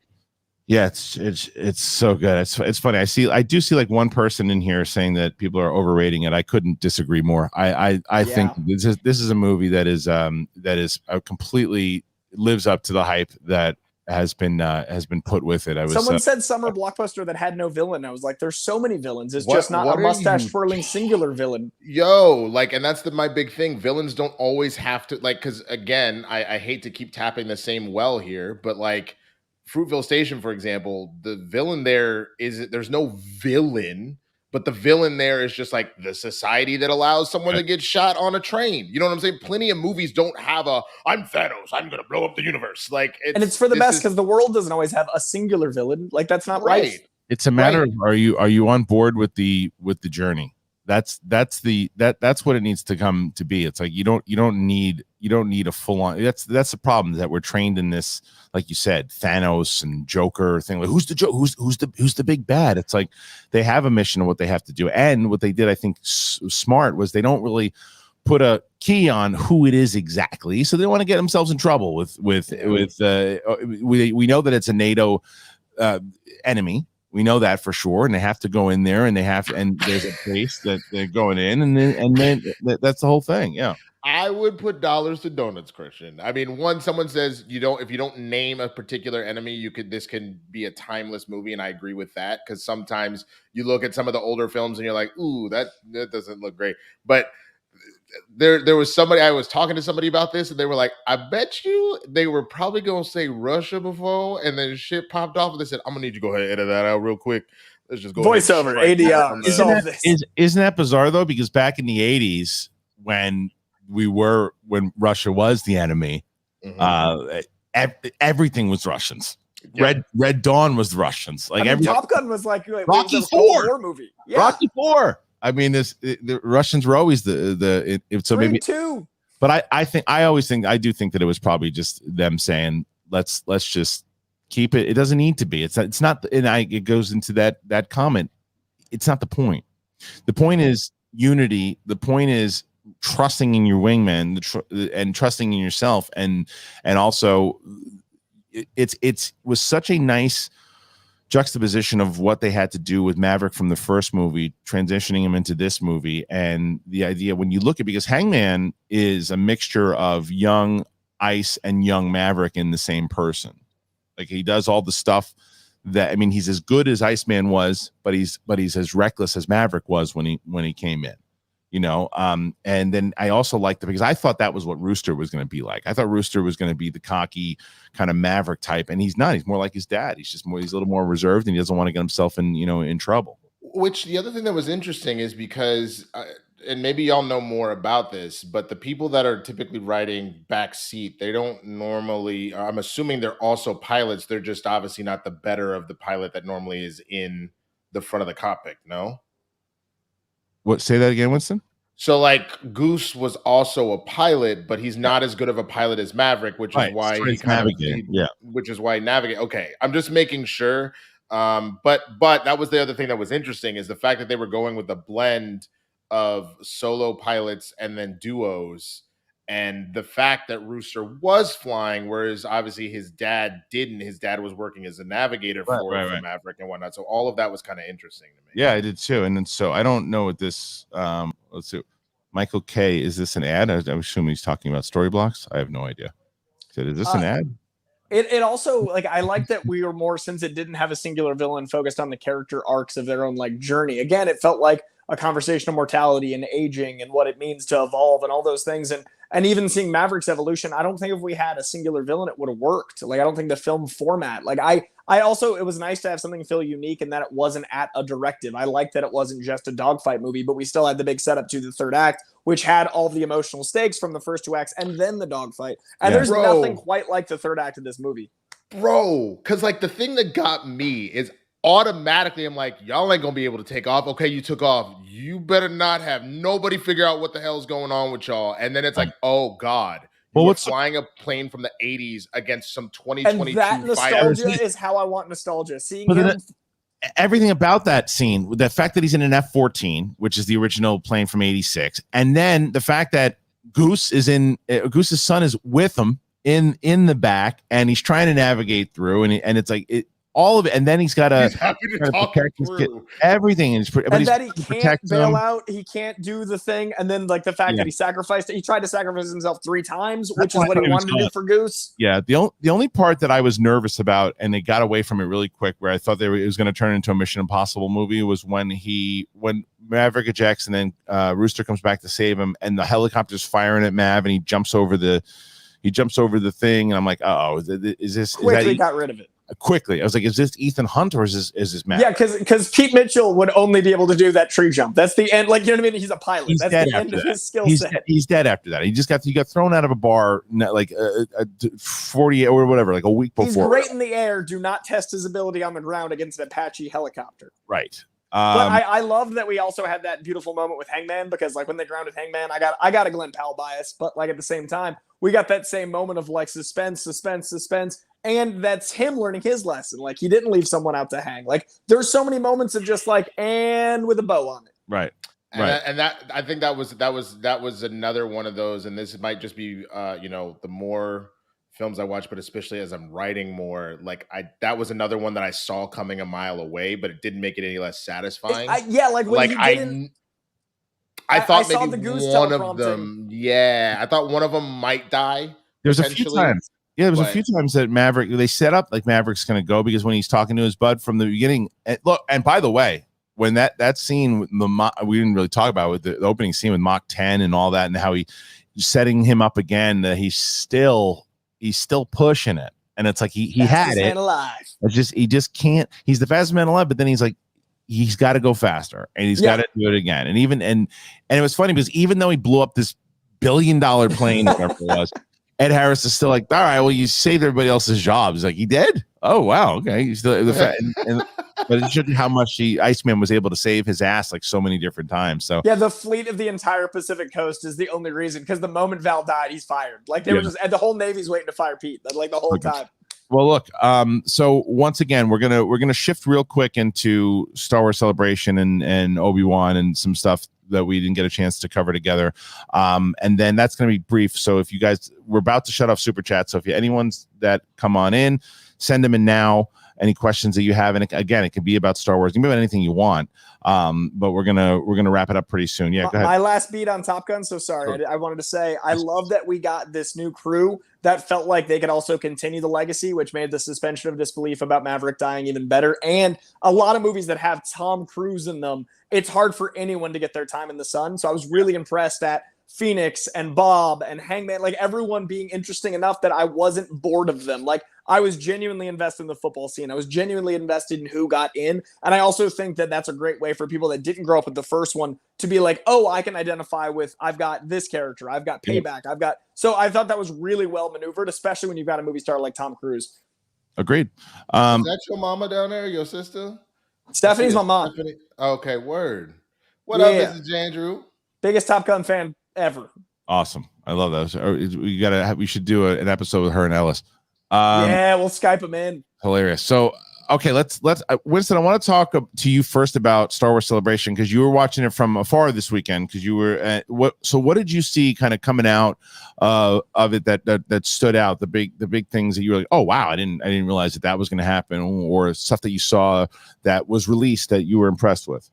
Yeah, it's so good. It's funny. I do see like one person in here saying that people are overrating it. I couldn't disagree more. I think this is a movie that is completely lives up to the hype that has been put with it. Someone said summer blockbuster that had no villain. I was like, there's so many villains. It's just not a mustache twirling singular villain. And that's my big thing. Villains don't always have to because again, I hate to keep tapping the same well here, but like Fruitville Station, for example, the villain there's no villain, but the villain there is just like the society that allows someone to get shot on a train. You know what I'm saying? Plenty of movies don't have I'm Thanos, I'm going to blow up the universe. And it's for the best because the world doesn't always have a singular villain. Like that's not right. It's a matter of are you on board with the journey? That's what it needs to come to be. It's like you don't need a full on. That's the problem, that we're trained in this, like you said, Thanos and Joker thing. Like who's the big bad? It's like they have a mission of what they have to do, and what they did, I think, smart, was they don't really put a key on who it is exactly, so they don't want to get themselves in trouble with we know that it's a NATO enemy. We know that for sure, and they have to go in there, and there's a place that they're going in, and then that's the whole thing. Yeah, I would put dollars to donuts, Christian. I mean, someone says if you don't name a particular enemy, this can be a timeless movie, and I agree with that, because sometimes you look at some of the older films and you're like, ooh, that doesn't look great. But there was somebody, I was talking to somebody about this, and they were like, I bet you they were probably gonna say Russia before, and then shit popped off, and they said, I'm gonna need you to go ahead and edit that out real quick. Let's just go voiceover ADR. Isn't that bizarre though? Because back in the 80s, when Russia was the enemy, everything was Russians. Yeah. Red Dawn was Russians. Like Top Gun was like Rocky IV war movie. Yeah. Rocky IV. I mean, the Russians were always so maybe too. But I do think that it was probably just them saying, let's just keep it. It doesn't need to be. It's not. And it goes into that comment. It's not the point. The point is unity. The point is trusting in your wingman and trusting in yourself, and also it was such a nice juxtaposition of what they had to do with Maverick from the first movie, transitioning him into this movie, and the idea when you look at, because Hangman is a mixture of young Ice and young Maverick in the same person. Like he does all the stuff that, I mean, he's as good as Iceman was, but he's as reckless as Maverick was when he came in. You know, and then I also liked it because I thought that was what Rooster was going to be like. I thought Rooster was going to be the cocky kind of Maverick type, and he's not. He's more like his dad. He's a little more reserved, and he doesn't want to get himself in trouble. Which the other thing that was interesting is because, and maybe y'all know more about this, but the people that are typically riding back seat, they don't normally. I'm assuming they're also pilots. They're just obviously not the better of the pilot that normally is in the front of the cockpit. No. What? Say that again, Winston? So, like, Goose was also a pilot, but he's not as good of a pilot as Maverick, which is why he navigated. Yeah, which is why he navigate. Okay, I'm just making sure. But that was the other thing that was interesting, is the fact that they were going with a blend of solo pilots and then duos, and the fact that Rooster was flying, whereas obviously his dad didn't. His dad was working as a navigator for Maverick and whatnot. So all of that was kind of interesting to me. Yeah, I did too. And then so I don't know what this. Let's see. Michael K. Is this an ad? I'm assuming he's talking about Storyblocks. I have no idea. Is this an ad? It also, like, I like that we were more, since it didn't have a singular villain, focused on the character arcs of their own like journey. Again, it felt like a conversation of mortality and aging and what it means to evolve and all those things. And even seeing Maverick's evolution, I don't think if we had a singular villain, it would have worked. Like, I don't think the film format, like I also, it was nice to have something feel unique in that it wasn't at a directive. I liked that it wasn't just a dogfight movie, but we still had the big setup to the third act, which had all the emotional stakes from the first two acts and then the dogfight. And there's nothing quite like the third act of this movie. Bro, because like the thing that got me is automatically I'm like, y'all ain't gonna be able to take off. Okay, you took off. You better not have nobody figure out what the hell's going on with y'all. And then it's like, oh God. Well, what's flying a plane from the 80s against some 2022 and that nostalgia is how I want nostalgia. Seeing him. Everything about that scene, the fact that he's in an F-14, which is the original plane from '86, and then the fact that Goose's son is with him in the back, and he's trying to navigate through, and it's like all of it, and then he's got to protect everything, and that he can't bail out, he can't do the thing, and then like the fact that he tried to sacrifice himself 3 times, which is what he wanted to do for Goose. Yeah, the only part that I was nervous about, and they got away from it really quick, where I thought it was going to turn into a Mission Impossible movie, was when Maverick ejects, and then Rooster comes back to save him, and the helicopter's firing at Mav, and he jumps over the thing, and I'm like, is this quickly got rid of it. Quickly, I was like, "Is this Ethan Hunt or is this Matt?" Yeah, because Pete Mitchell would only be able to do that tree jump. That's the end. Like, you know what I mean? He's a pilot. That's the end of his skill set. He's dead after that. He got thrown out of a bar like 48 or whatever, like a week before. He's great in the air. Do not test his ability on the ground against an Apache helicopter. Right. But I loved that we also had that beautiful moment with Hangman, because like when they grounded Hangman, I got a Glenn Powell bias, but like at the same time, we got that same moment of like suspense, and that's him learning his lesson. Like he didn't leave someone out to hang. Like there's so many moments of just like and with a bow on it. Right. And that I think that was another one of those, and this might just be the more films I watch, but especially as I'm writing more, like that was another one that I saw coming a mile away, but it didn't make it any less satisfying. I thought maybe one of them. Yeah, I thought one of them might die. There's a few times. Yeah, there was a few times that Maverick, they set up like Maverick's going to go, because when he's talking to his bud from the beginning, and by the way, when that scene with we didn't really talk about with the opening scene with Mach 10 and all that, and how he's setting him up again, he's still pushing it, and it's like he had it. He just can't. He's the fastest man alive, but then he's like, he's got to go faster, and he's got to do it again. And even and it was funny because even though he blew up this $1 billion plane, whatever it was, Ed Harris is still like, all right, well, you saved everybody else's jobs. Like, he did? Oh, wow, okay. He's still but it showed you how much Iceman was able to save his ass like so many different times. So yeah, the fleet of the entire Pacific Coast is the only reason, because the moment Val died, he's fired. Like they were just, and the whole Navy's waiting to fire Pete, like the whole time. Well, look, so once again, we're gonna shift real quick into Star Wars Celebration and Obi-Wan and some stuff that we didn't get a chance to cover together, and then that's going to be brief. So if you guys, we're about to shut off super chat, so if anyone's that come on in, send them in now. Any questions that you have, and again, it could be about Star Wars, it can be about anything you want, but we're gonna wrap it up pretty soon. Yeah, go ahead. My last beat on Top Gun, so sorry, I wanted to say I love that we got this new crew that felt like they could also continue the legacy, which made the suspension of disbelief about Maverick dying even better. And a lot of movies that have Tom Cruise in them, it's hard for anyone to get their time in the sun. So I was really impressed at Phoenix and Bob and Hangman, like everyone being interesting enough that I wasn't bored of them. Like I was genuinely invested in the football scene. I was genuinely invested in who got in. And I also think that that's a great way for people that didn't grow up with the first one to be like, oh, I can identify with, I've got this character, I've got Payback, I've got, so I thought that was really well maneuvered, especially when you've got a movie star like Tom Cruise. Agreed. Is that your mama down there, your sister? Stephanie's my mom. Stephanie? Okay, word. What up, Mrs. Andrew? Biggest Top Gun fan ever. Awesome. I love that. We should do an episode with her and Ellis. Yeah, we'll Skype them in. Hilarious. So, okay, let's Winston, I want to talk to you first about Star Wars Celebration, because you were watching it from afar this weekend, because you were what did you see kind of coming out of it that stood out, the big things that you were like, oh wow, I didn't realize that was going to happen, or stuff that you saw that was released that you were impressed with?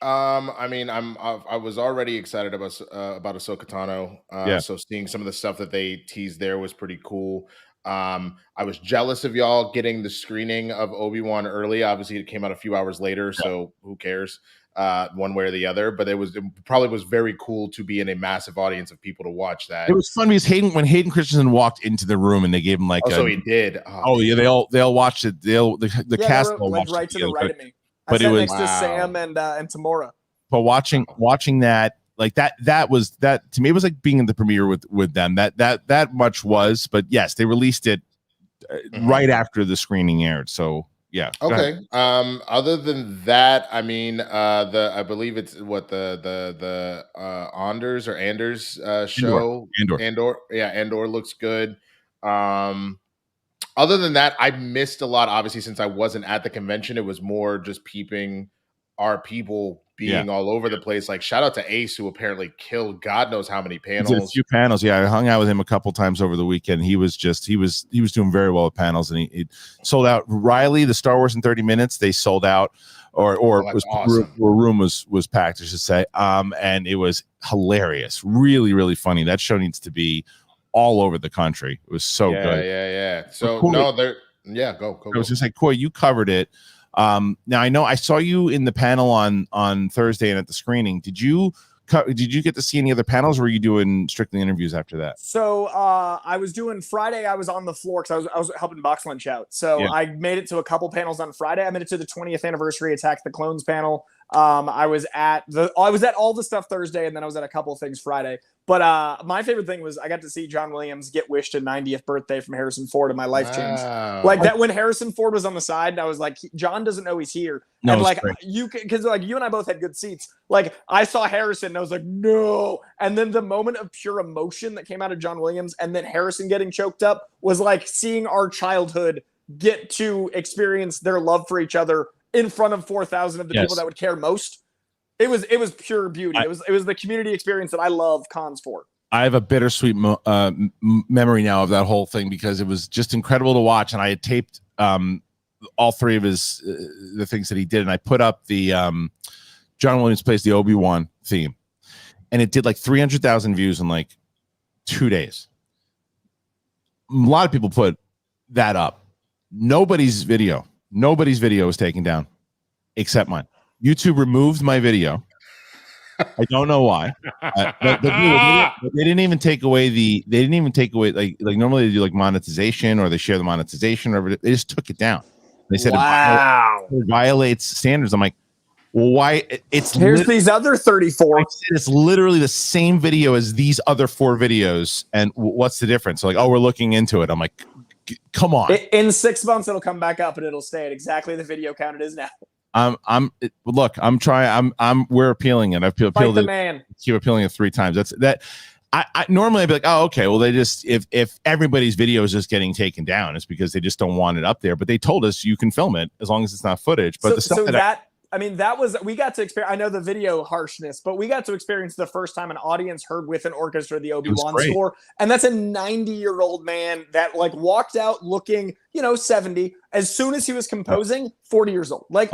I mean, I was already excited about Ahsoka Tano. So seeing some of the stuff that they teased there was pretty cool. I was jealous of y'all getting the screening of Obi-Wan early. Obviously, it came out a few hours later, so who cares, one way or the other. But it probably was very cool to be in a massive audience of people to watch that. It was fun because when Hayden Christensen walked into the room and they gave him like, so he did. Yeah, they all watched it. The cast all like watched right it to the right of me. But I sat it was next to Sam and Tamora. But watching that, like that was to me, it was like being in the premiere with them. That much was. But yes, they released it right after the screening aired. So yeah. Okay. Other than that, I mean, I believe it's what the Anders show. Andor. Yeah, Andor looks good. Other than that, I missed a lot, obviously, since I wasn't at the convention. It was more just peeping our people being all over the place. Like, shout out to Ace, who apparently killed God knows how many panels. He did a few panels. Yeah, I hung out with him a couple times over the weekend. He was doing very well with panels, and he sold out. Riley, the Star Wars in 30 minutes, they sold out, or awesome. Room was packed, I should say. And it was hilarious, really, really funny. That show needs to be all over the country. It was so good. Yeah. So Coy, go. I was just like, Coy, you covered it. Now I know I saw you in the panel on Thursday and at the screening. Did you get to see any other panels, or were you doing strictly interviews after that? So I was doing Friday. I was on the floor because I was helping Box Lunch out. So I made it to a couple panels on Friday. I made it to the 20th anniversary Attack the Clones panel. I was at all the stuff Thursday, and then I was at a couple of things Friday. But my favorite thing was I got to see John Williams get wished a 90th birthday from Harrison Ford, and my life changed. Like that when Harrison Ford was on the side, and I was like, John doesn't know he's here. No, and like great. because like you and I both had good seats. Like I saw Harrison, and I was like, no. And then the moment of pure emotion that came out of John Williams, and then Harrison getting choked up was like seeing our childhood get to experience their love for each other in front of 4,000 of the people that would care most. It was pure beauty. It was the community experience that I love cons for. I have a bittersweet memory now of that whole thing because it was just incredible to watch, and I had taped all three of his the things that he did, and I put up the John Williams plays the Obi-Wan theme, and it did like 300,000 views in like 2 days. A lot of people put that up. Nobody's video was taken down except mine. YouTube removed my video. I don't know why. They didn't even take away like normally they do like monetization or they share the monetization or they just took it down. They said it violates standards. I'm like, well, why? Here's these other 34. It's literally the same video as these other 4 videos, and what's the difference? So like, oh, we're looking into it. I'm like, come on. In 6 months, it'll come back up and it'll stay at exactly the video count it is now. We're appealing it. I've appealed the it. Man. Keep appealing it 3 times. I normally I'd be like, oh, okay. Well, they just if everybody's video is just getting taken down, it's because they just don't want it up there. But they told us you can film it as long as it's not footage. But the stuff we got to experience. I know the video harshness, but we got to experience the first time an audience heard with an orchestra the Obi-Wan score, and that's a 90-year-old man that like walked out looking, 70. As soon as he was composing, 40 years old. Like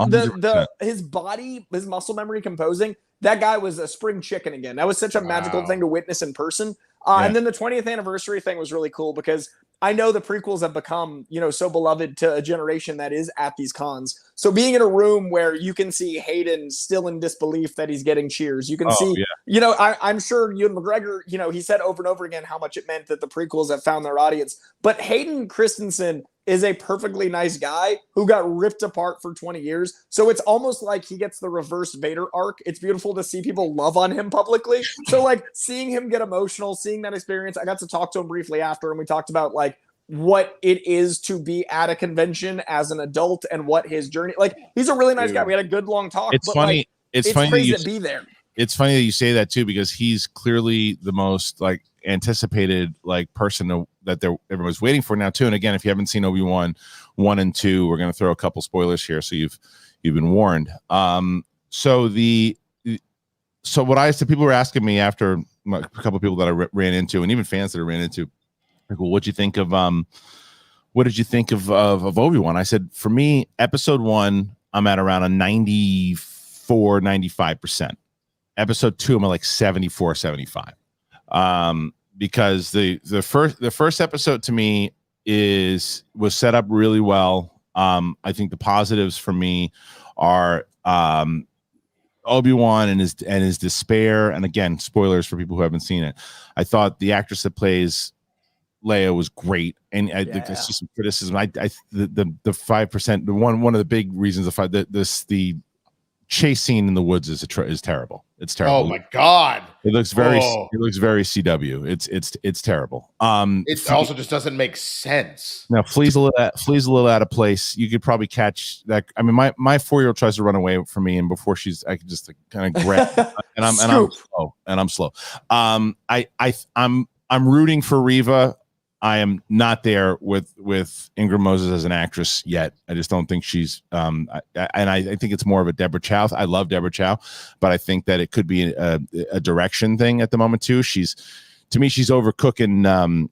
his body, his muscle memory composing. That guy was a spring chicken again. That was such a magical thing to witness in person. And then the 20th anniversary thing was really cool because I know the prequels have become, so beloved to a generation that is at these cons. So being in a room where you can see Hayden still in disbelief that he's getting cheers, you can see, I'm sure Ewan McGregor, he said over and over again how much it meant that the prequels have found their audience. But Hayden Christensen is a perfectly nice guy who got ripped apart for 20 years. So it's almost like he gets the reverse Vader arc. It's beautiful to see people love on him publicly. So like seeing him get emotional, seeing that experience, I got to talk to him briefly after, and we talked about like what it is to be at a convention as an adult and what his journey, like he's a really nice guy. We had a good long talk. It's funny. Like, it's funny crazy to be there. It's funny that you say that too, because he's clearly the most like anticipated like person that everyone's waiting for now too. And again, if you haven't seen Obi-Wan 1 and 2, we're going to throw a couple spoilers here, so you've been warned. So what people were asking me after a couple of people that I ran into, and even fans that I ran into, like, well, what did you think of Obi-Wan? I said, for me, episode 1, I'm at around a 94, 95%. Episode 2, I'm at like 74, 75. Because the first episode to me was set up really well. I think the positives for me are Obi-Wan and his despair. And again, spoilers for people who haven't seen it. I thought the actress that plays Leia was great, and I think it's just some criticism. The 5%, one of the big reasons the chase scene in the woods is terrible. It's terrible. Oh my god! It looks very CW. It's terrible. It also just doesn't make sense. Now flea's a little out of place. You could probably catch that. I mean, my 4-year-old tries to run away from me, and before I could just like, kind of grab, and I'm slow. I'm rooting for Reva. I am not there with Ingrid Moses as an actress yet. I just don't think she's I think it's more of a Deborah Chow. I love Deborah Chow, but I think that it could be a direction thing at the moment too. To me, she's overcooking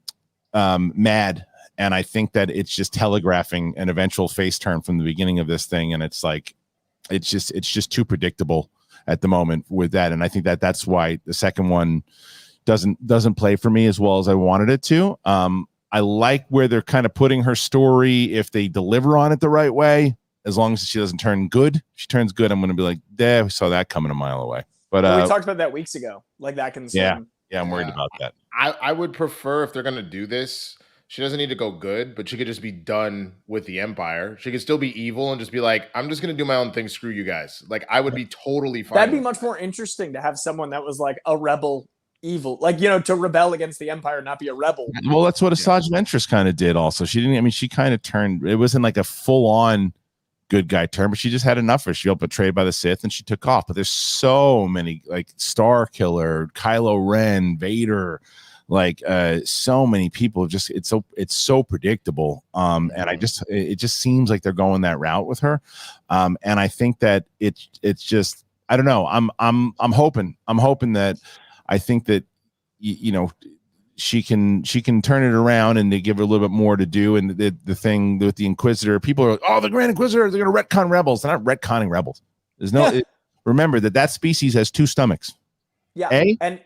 Mad, and I think that it's just telegraphing an eventual face turn from the beginning of this thing, and it's like it's just too predictable at the moment with that, and I think that's why the second one doesn't play for me as well as I wanted it to. I like where they're kind of putting her story. If they deliver on it the right way, as long as she doesn't turn good, she turns good, I'm going to be like, we saw that coming a mile away. But we talked about that weeks ago. Like that can swing. Yeah, I'm worried about that. I would prefer, if they're going to do this, she doesn't need to go good, but she could just be done with the Empire. She could still be evil and just be like, I'm just gonna do my own thing. Screw you guys. Like I would be totally fine. That'd be much more interesting to have someone that was like a rebel evil, like, you know, to rebel against the Empire, not be a rebel. Well, that's what Asajj Ventress kind of did. Also, she didn't. I mean, she kind of turned. It wasn't like a full on good guy turn, but she just had enough of it. She felt betrayed by the Sith and she took off. But there's so many, like Star Killer, Kylo Ren, Vader, like so many people have just it's so predictable. And it just seems like they're going that route with her. And I think that it's just, I don't know. I'm hoping that I think that you know she can turn it around and they give her a little bit more to do. And the thing with the Inquisitor, people are like, oh, the Grand Inquisitor, they're going to retcon Rebels. They're not retconning Rebels. There's no remember that species has two stomachs. Yeah. And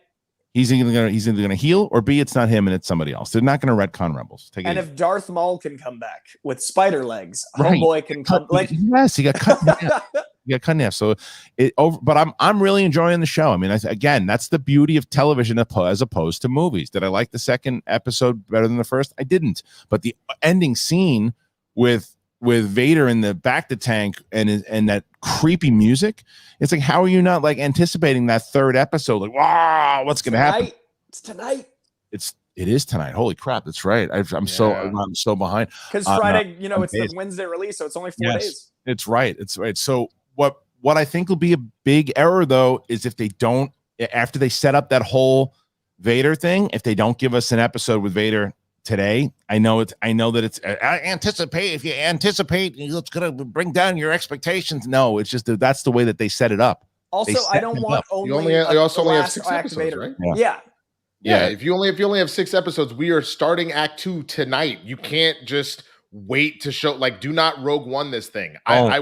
he's either gonna heal, or B, it's not him and it's somebody else. They're not gonna retcon Rebels. If Darth Maul can come back with spider legs, right. Homeboy can come. Like yes, he got cut. He got cut in half. So but I'm really enjoying the show. I mean, again, that's the beauty of television as opposed to movies. Did I like the second episode better than the first? I didn't. But the ending scene with Vader in the bacta tank and that creepy music, it's like, how are you not like anticipating that third episode? Like, wow, what's going to happen? It's tonight. It is tonight. Holy crap, that's right. I'm so behind. Because Friday, it's the Wednesday release, so it's only 4 days. It's right. So what I think will be a big error though is if they don't, after they set up that whole Vader thing, if they don't give us an episode with Vader today, I know that if you anticipate it's gonna bring down your expectations. No, it's just that's the way that they set it up. Also, I don't want only you also only have 6 episodes, right? Yeah. If you only have 6 episodes, we are starting Act 2 tonight. You can't just wait to show, like, do not Rogue One this thing. I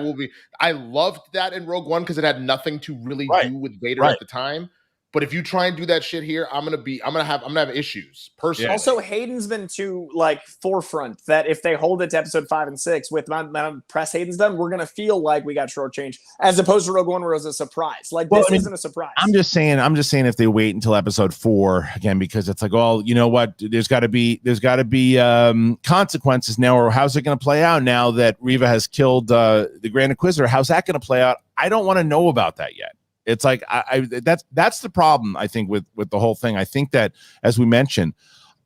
loved that in Rogue One because it had nothing to really do with Vader at the time. But if you try and do that shit here, I'm gonna have issues personally. Also, Hayden's been too like forefront that if they hold it to episode 5 and 6 with my press Hayden's done, we're gonna feel like we got shortchanged as opposed to Rogue One where it was a surprise. Like this isn't a surprise. I'm just saying if they wait until episode 4 again, because it's like, well, you know what? There's got to be consequences now, or how's it going to play out now that Reva has killed the Grand Inquisitor? How's that going to play out? I don't want to know about that yet. It's like that's the problem, I think, with the whole thing. I think that, as we mentioned,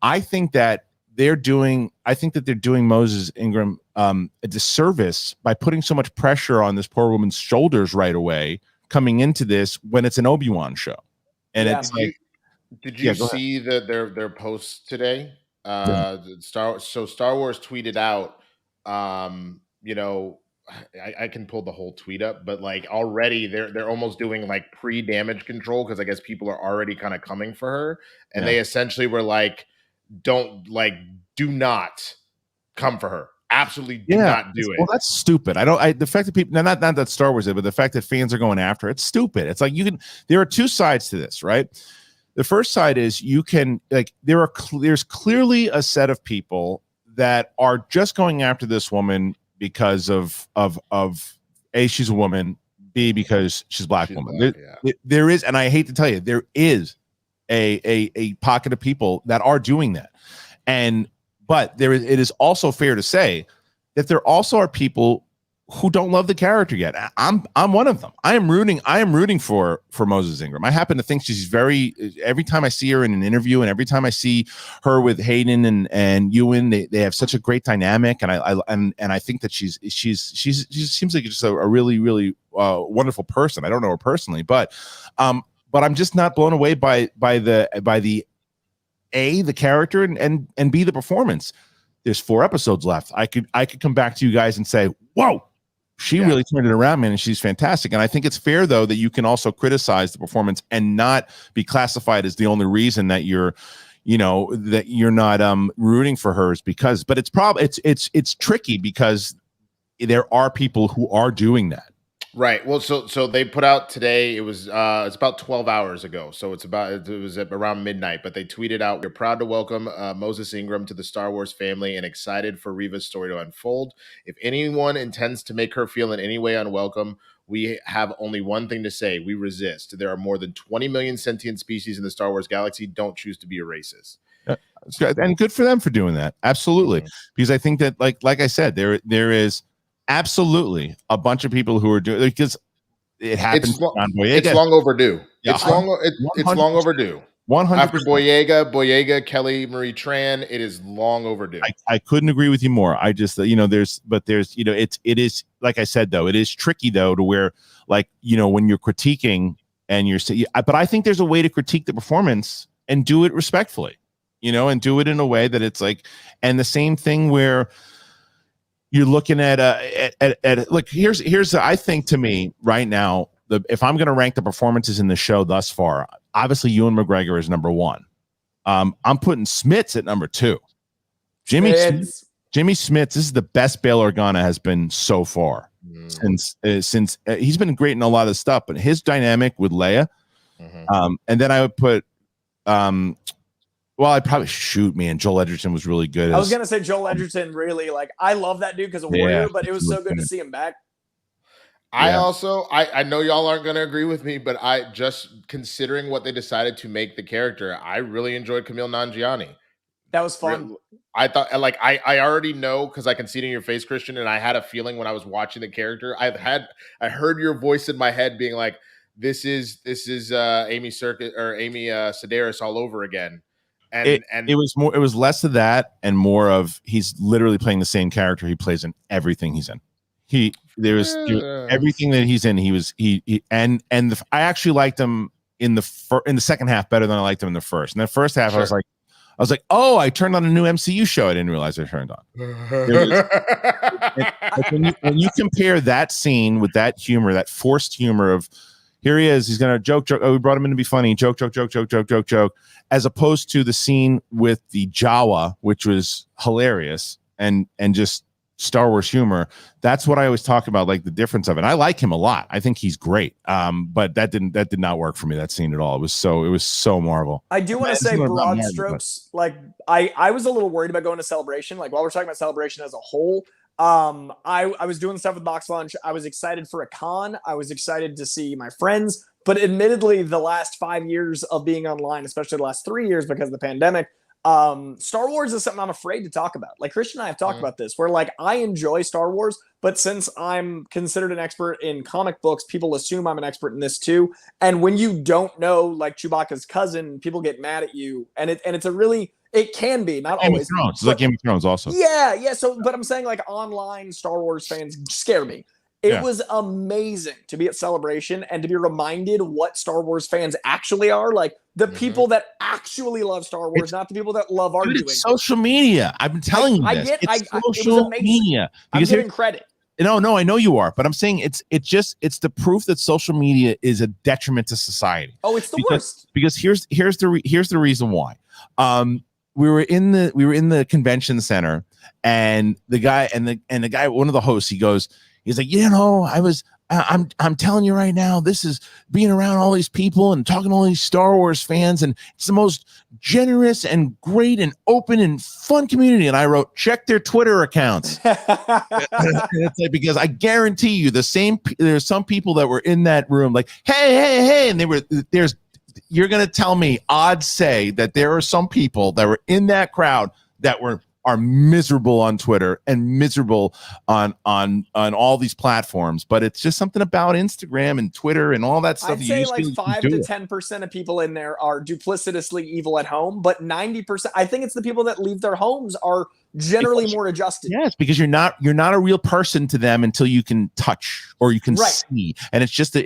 I think that they're doing Moses Ingram a disservice by putting so much pressure on this poor woman's shoulders right away coming into this when it's an Obi-Wan show. And it's like, did you see their posts today? Star Wars tweeted out, I can pull the whole tweet up, but like already they're almost doing like pre-damage control because I guess people are already kind of coming for her, and they essentially were like, do not come for her. Absolutely do not do it. Well, that's stupid. The fact that people, not that Star Wars did, but the fact that fans are going after it's stupid. It's like there are two sides to this, right? The first side is there's clearly a set of people that are just going after this woman because of A, she's a woman, B, because she's a black woman. There is, and I hate to tell you, there is a pocket of people that are doing that. But it is also fair to say that there also are people who don't love the character yet. I'm one of them. I am rooting for Moses Ingram. I happen to think she's every time I see her in an interview and every time I see her with Hayden and Ewan, they have such a great dynamic. And I think that she seems like just a really, really wonderful person. I don't know her personally, but I'm just not blown away by the A, the character, and B, the performance. There's 4 episodes left. I could come back to you guys and say, whoa, she really turned it around, man, and she's fantastic. And I think it's fair, though, that you can also criticize the performance and not be classified as the only reason that you're not rooting for her, because. But it's tricky because there are people who are doing that. Right. Well, so they put out today. It was it's about 12 hours ago. So it was at around midnight. But they tweeted out, "We're proud to welcome Moses Ingram to the Star Wars family and excited for Reva's story to unfold. If anyone intends to make her feel in any way unwelcome, we have only one thing to say: we resist. There are more than 20 million sentient species in the Star Wars galaxy. Don't choose to be a racist." And good for them for doing that. Absolutely. Mhm. Because I think that like I said, there is absolutely a bunch of people who are doing, because it happens. It's long overdue. Yeah, It's long overdue. 100%. After Boyega, Kelly Marie Tran, it is long overdue. I couldn't agree with you more. I just, there's it is, like I said, though, it is tricky though, to where, like, when you're critiquing and you're saying, but I think there's a way to critique the performance and do it respectfully, and do it in a way that it's like, and the same thing where you're looking at look, here's I think, to me right now, if I'm going to rank the performances in the show thus far, obviously Ewan McGregor is number one. I'm putting Smits at number two. Jimmy Smits, this is the best Bail Organa has been so far since he's been great in a lot of stuff, but his dynamic with Leia, and then I would put I'd probably Joel Edgerton was really good. I was gonna say Joel Edgerton, really, like, I love that dude because of Warrior, but it was so good to see him back. I also, I know y'all aren't going to agree with me, but I just, considering what they decided to make the character, I really enjoyed Camille Nanjiani. That was fun. I thought, like, I already know, because I can see it in your face, Kristian, and I had a feeling when I was watching the character, I heard your voice in my head being like, this is Amy Sedaris all over again. And it was less of that and more of, he's literally playing the same character he plays in everything he's in. Everything that he's in, I actually liked him in the second half better than I liked him in the first. In the first half, sure. I was like, oh, I turned on a new MCU show. I didn't realize I turned on. When you compare that scene with that humor, that forced humor of, here he is, he's gonna joke. Oh, we brought him in to be funny. Joke. As opposed to the scene with the Jawa, which was hilarious and just Star Wars humor. That's what I always talk about, like the difference of it. I like him a lot. I think he's great. But that did not work for me, that scene at all. It was so Marvel. I do want to say, broad strokes, like I was a little worried about going to Celebration. Like, while we're talking about Celebration as a whole, I was doing stuff with Box Lunch. I was excited for a con. I was excited to see my friends. But admittedly, the last 5 years of being online, especially the last 3 years because of the pandemic, Star Wars is something I'm afraid to talk about. Like, Kristian and I have talked about this, where, like, I enjoy Star Wars, but since I'm considered an expert in comic books, people assume I'm an expert in this too. And when you don't know, like, Chewbacca's cousin, people get mad at you, and it's a really, it can be, not always. It's like Game of Thrones also. Yeah. So, but I'm saying, like, online Star Wars fans scare me. It was amazing to be at Celebration and to be reminded what Star Wars fans actually are. Like, the people that actually love Star Wars, not the people that love arguing. It's social media. I've been telling you this. It's social media. I'm giving credit. No, I know you are, but I'm saying it's the proof that social media is a detriment to society. Oh, it's the worst. Because here's the reason why. We were in the convention center, and the guy, one of the hosts, he's like, I'm telling you right now, this is being around all these people and talking to all these Star Wars fans, and it's the most generous and great and open and fun community. And I wrote, check their Twitter accounts. It's like, because I guarantee you, there's some people that were in that room like, hey, and you're going to tell me, odds say that there are some people that were in that crowd that are miserable on Twitter and miserable on all these platforms, but it's just something about Instagram and Twitter and all that stuff. I'd say like 5 to 10% of people in there are duplicitously evil at home, but 90%, I think it's the people that leave their homes are generally more adjusted. Yes, because you're not a real person to them until you can touch or you can see, and it's just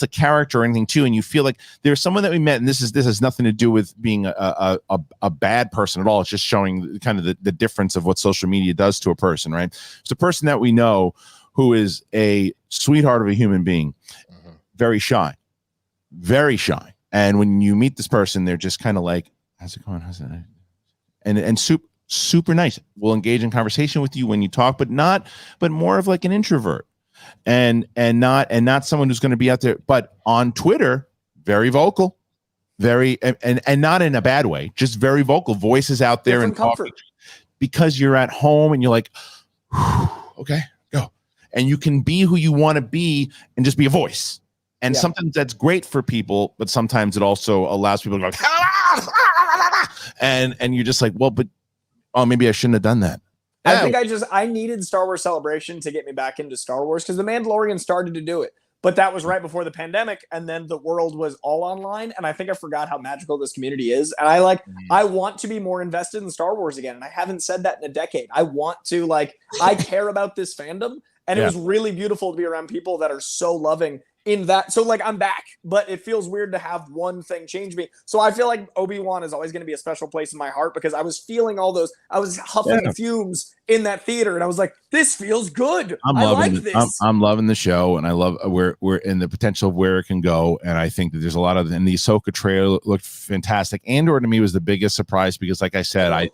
a character or anything too. And you feel like there's someone that we met, and this has nothing to do with being a bad person at all. It's just showing kind of the difference of what social media does to a person, right? It's a person that we know who is a sweetheart of a human being, very shy, and when you meet this person, they're just kind of like, how's it going? How's it? And super nice. Will engage in conversation with you when you talk, but more of like an introvert, and not someone who's going to be out there. But on Twitter, very vocal, and not in a bad way, just very vocal. Voices out there and talking, because you're at home and you're like, okay, go, and you can be who you want to be and just be a voice. And sometimes that's great for people, but sometimes it also allows people to go, and you're just like, well, but oh, maybe I shouldn't have done that. I think I needed Star Wars Celebration to get me back into Star Wars because The Mandalorian started to do it. But that was right before the pandemic, and then the world was all online, and I think I forgot how magical this community is. And I want to be more invested in Star Wars again, and I haven't said that in a decade. I want to, I care about this fandom, and it was really beautiful to be around people that are so loving in that. So, I'm back, but it feels weird to have one thing change me. So I feel like Obi-Wan is always going to be a special place in my heart because I was feeling all those, I was huffing the fumes in that theater, and I was like, this feels good. I like this. I'm loving the show, and I love we're in the potential of where it can go, and I think that there's a lot of, and the Ahsoka trailer looked fantastic. Andor to me was the biggest surprise because, like I said,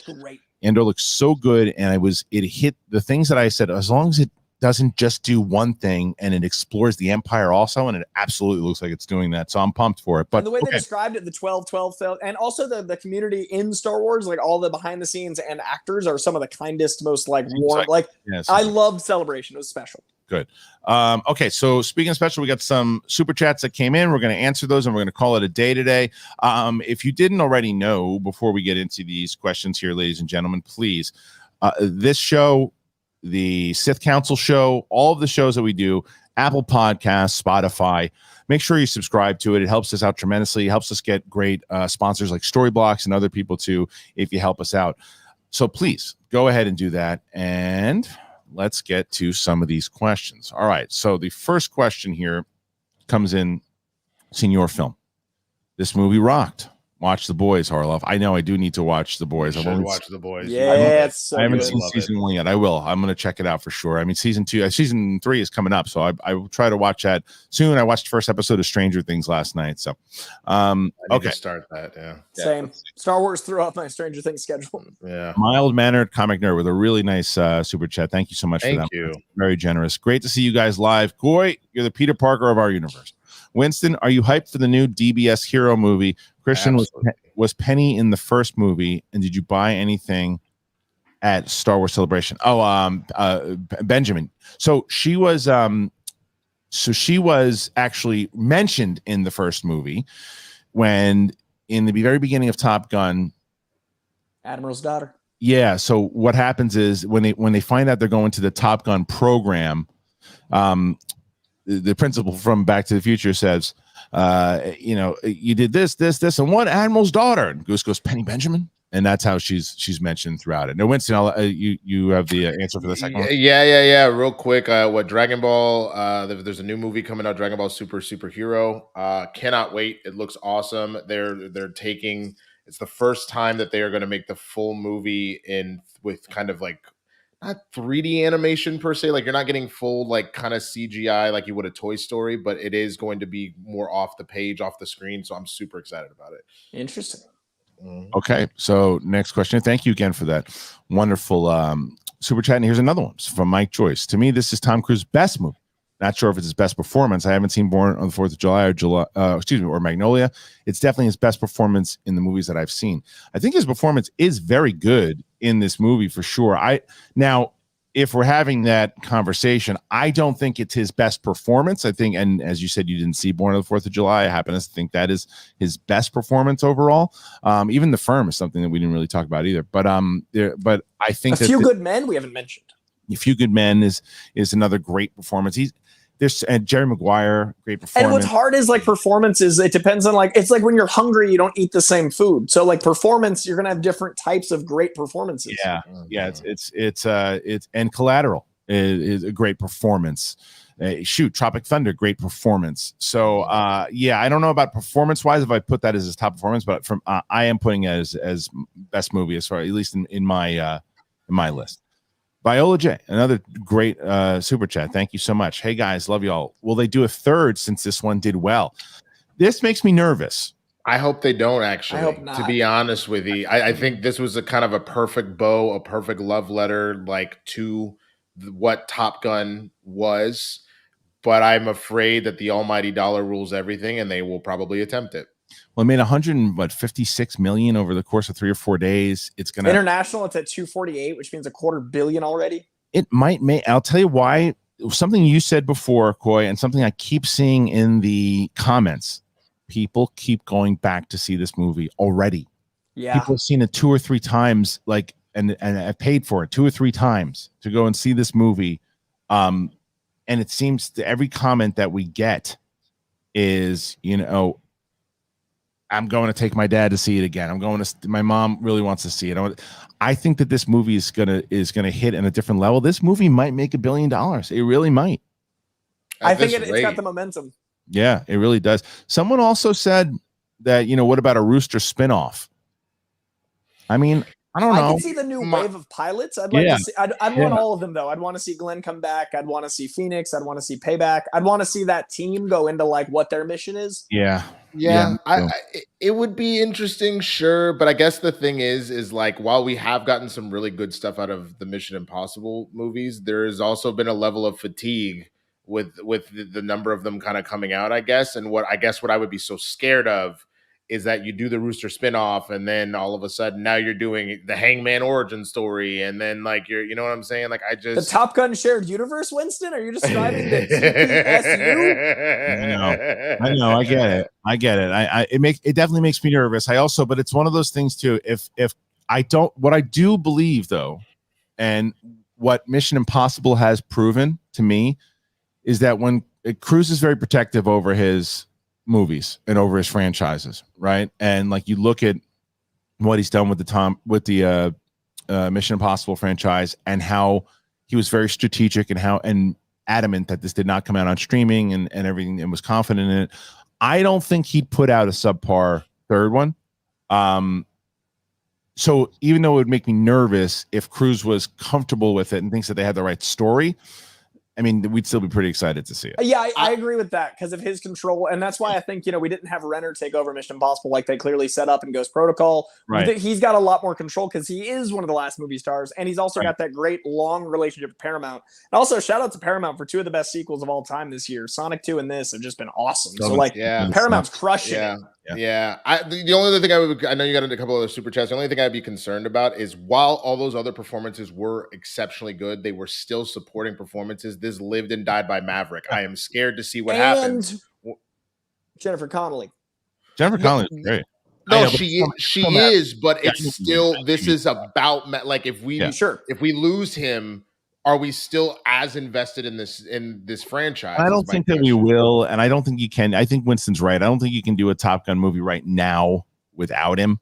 Andor looked so good, and it hit the things that I said. As long as it doesn't just do one thing and it explores the Empire also, and it absolutely looks like it's doing that, so I'm pumped for it. But and the way they described it, the 12-12, and also the community in Star Wars, all the behind the scenes and actors are some of the kindest, most warm. I loved Celebration. It was special. Good. Okay, so speaking of special, we got some super chats that came in. We're going to answer those, and we're going to call it a day today. If you didn't already know, before we get into these questions here, ladies and gentlemen, please, this show, the Sith Council show, all of the shows that we do, Apple Podcasts, Spotify, make sure you subscribe to it. It helps us out tremendously. It helps us get great sponsors like Storyblocks and other people too, if you help us out. So please go ahead and do that. And let's get to some of these questions. All right. So the first question here comes in, Senior Film. This movie rocked. Watch The Boys, Harloff. I know I do need to watch The Boys. I've watched The Boys. Yeah, I haven't seen season 1 yet. I will. I'm going to check it out for sure. I mean, season 3 is coming up, so I will try to watch that soon. I watched the first episode of Stranger Things last night. So, okay, start that. Yeah, same. Star Wars threw off my Stranger Things schedule. Yeah, mild mannered comic nerd with a really nice super chat. Thank you so much for that. Thank you. Very generous. Great to see you guys live. Goy, you're the Peter Parker of our universe. Winston, are you hyped for the new DBS Hero movie? Kristian was Penny in the first movie, and did you buy anything at Star Wars Celebration? Benjamin. So she was actually mentioned in the first movie when in the very beginning of Top Gun, Admiral's daughter. Yeah. So what happens is when they find out they're going to the Top Gun program, the principal from Back to the Future says, you did this, and one Admiral's daughter. And Goose goes, Penny Benjamin. And that's how she's mentioned throughout it. Now, Winston, you have the answer for the second one. Yeah. Real quick, what Dragon Ball? There's a new movie coming out, Dragon Ball Superhero. Cannot wait. It looks awesome. They're taking. It's the first time that they are going to make the full movie with kind of not 3D animation per se, you're not getting full kind of CGI like you would a Toy Story, but it is going to be more off the page, off the screen. So I'm super excited about it. Interesting. Okay, so next question. Thank you again for that wonderful super chat. And here's another one from Mike Joyce. To me, this is Tom Cruise's best movie. Not sure if it's his best performance. I haven't seen Born on the 4th of July or Magnolia. It's definitely his best performance in the movies that I've seen. I think his performance is very good in this movie for sure. Now, if we're having that conversation, I don't think it's his best performance. I think, and as you said, you didn't see Born on the 4th of July. I happen to think that is his best performance overall. Even The Firm is something that we didn't really talk about either. But I think A Few Good Men we haven't mentioned. A Few Good Men is another great performance. And Jerry Maguire, great performance. And what's hard is performances. It depends on it's like when you're hungry, you don't eat the same food. So performance, you're gonna have different types of great performances. Yeah. It's and Collateral is a great performance. Tropic Thunder, great performance. So I don't know about performance wise if I put that as his top performance, but I am putting it as best movie as far at least in my list. Viola J, another great super chat. Thank you so much. Hey guys, love y'all. Will they do a third since this one did well? This makes me nervous. I hope they don't, actually. I hope not. To be honest with you, I think this was a kind of a perfect bow, a perfect love letter, to what Top Gun was. But I'm afraid that the almighty dollar rules everything, and they will probably attempt it. Well, it made 156 million over the course of 3 or 4 days. It's gonna international. It's at 248, which means $250 million already. It might make. I'll tell you why. Something you said before, Coy, and something I keep seeing in the comments. People keep going back to see this movie already. Yeah. People have seen it 2 or 3 times, like, and I've paid for it 2 or 3 times to go and see this movie. And it seems that every comment that we get is, I'm going to take my dad to see it again. My mom really wants to see it. I think that this movie is gonna hit in a different level. This movie might make $1 billion. It really might. I think it's got the momentum. Yeah, it really does. Someone also said that, what about a Rooster spinoff? I mean, I don't know. I can see the new wave of pilots. I'd like to see. I'd want all of them though. I'd want to see Glenn come back. I'd want to see Phoenix. I'd want to see Payback. I'd want to see that team go into like what their mission is. Yeah. It would be interesting, sure, but I guess the thing is like while we have gotten some really good stuff out of the Mission Impossible movies, there has also been a level of fatigue with the number of them kind of coming out, I guess. And what I would be so scared of is that you do the Rooster spinoff and then all of a sudden now you're doing the Hangman origin story and then like you know what I'm saying? Like the Top Gun shared universe, Winston? Are you describing the TPSU? I know. I get it. It definitely makes me nervous. But it's one of those things too. If what I do believe though, and what Mission Impossible has proven to me is that when Cruise is very protective over his movies and over his franchises, right? And like you look at what he's done with the Mission Impossible franchise and how he was very strategic and adamant that this did not come out on streaming and everything and was confident in it. I don't think he'd put out a subpar third one. So even though it would make me nervous if Cruise was comfortable with it and thinks that they had the right story, I mean, we'd still be pretty excited to see it. Yeah, I agree with that because of his control. And that's why I think, we didn't have Renner take over Mission Impossible like they clearly set up in Ghost Protocol. Right. He's got a lot more control because he is one of the last movie stars. And he's also got that great long relationship with Paramount. And also, shout out to Paramount for 2 of the best sequels of all time this year. Sonic 2 and this have just been awesome. Paramount's crushing it. Yeah. The only other thing I know you got into a couple other super chats. The only thing I'd be concerned about is while all those other performances were exceptionally good, they were still supporting performances. This lived and died by Maverick. I am scared to see what happens. Jennifer Connelly. Jennifer Connelly is great. No, she is, but it's still, this is about, like, if we lose him, are we still as invested in this franchise? I don't think that we will, and I don't think you can. I think Winston's right. I don't think you can do a Top Gun movie right now without him.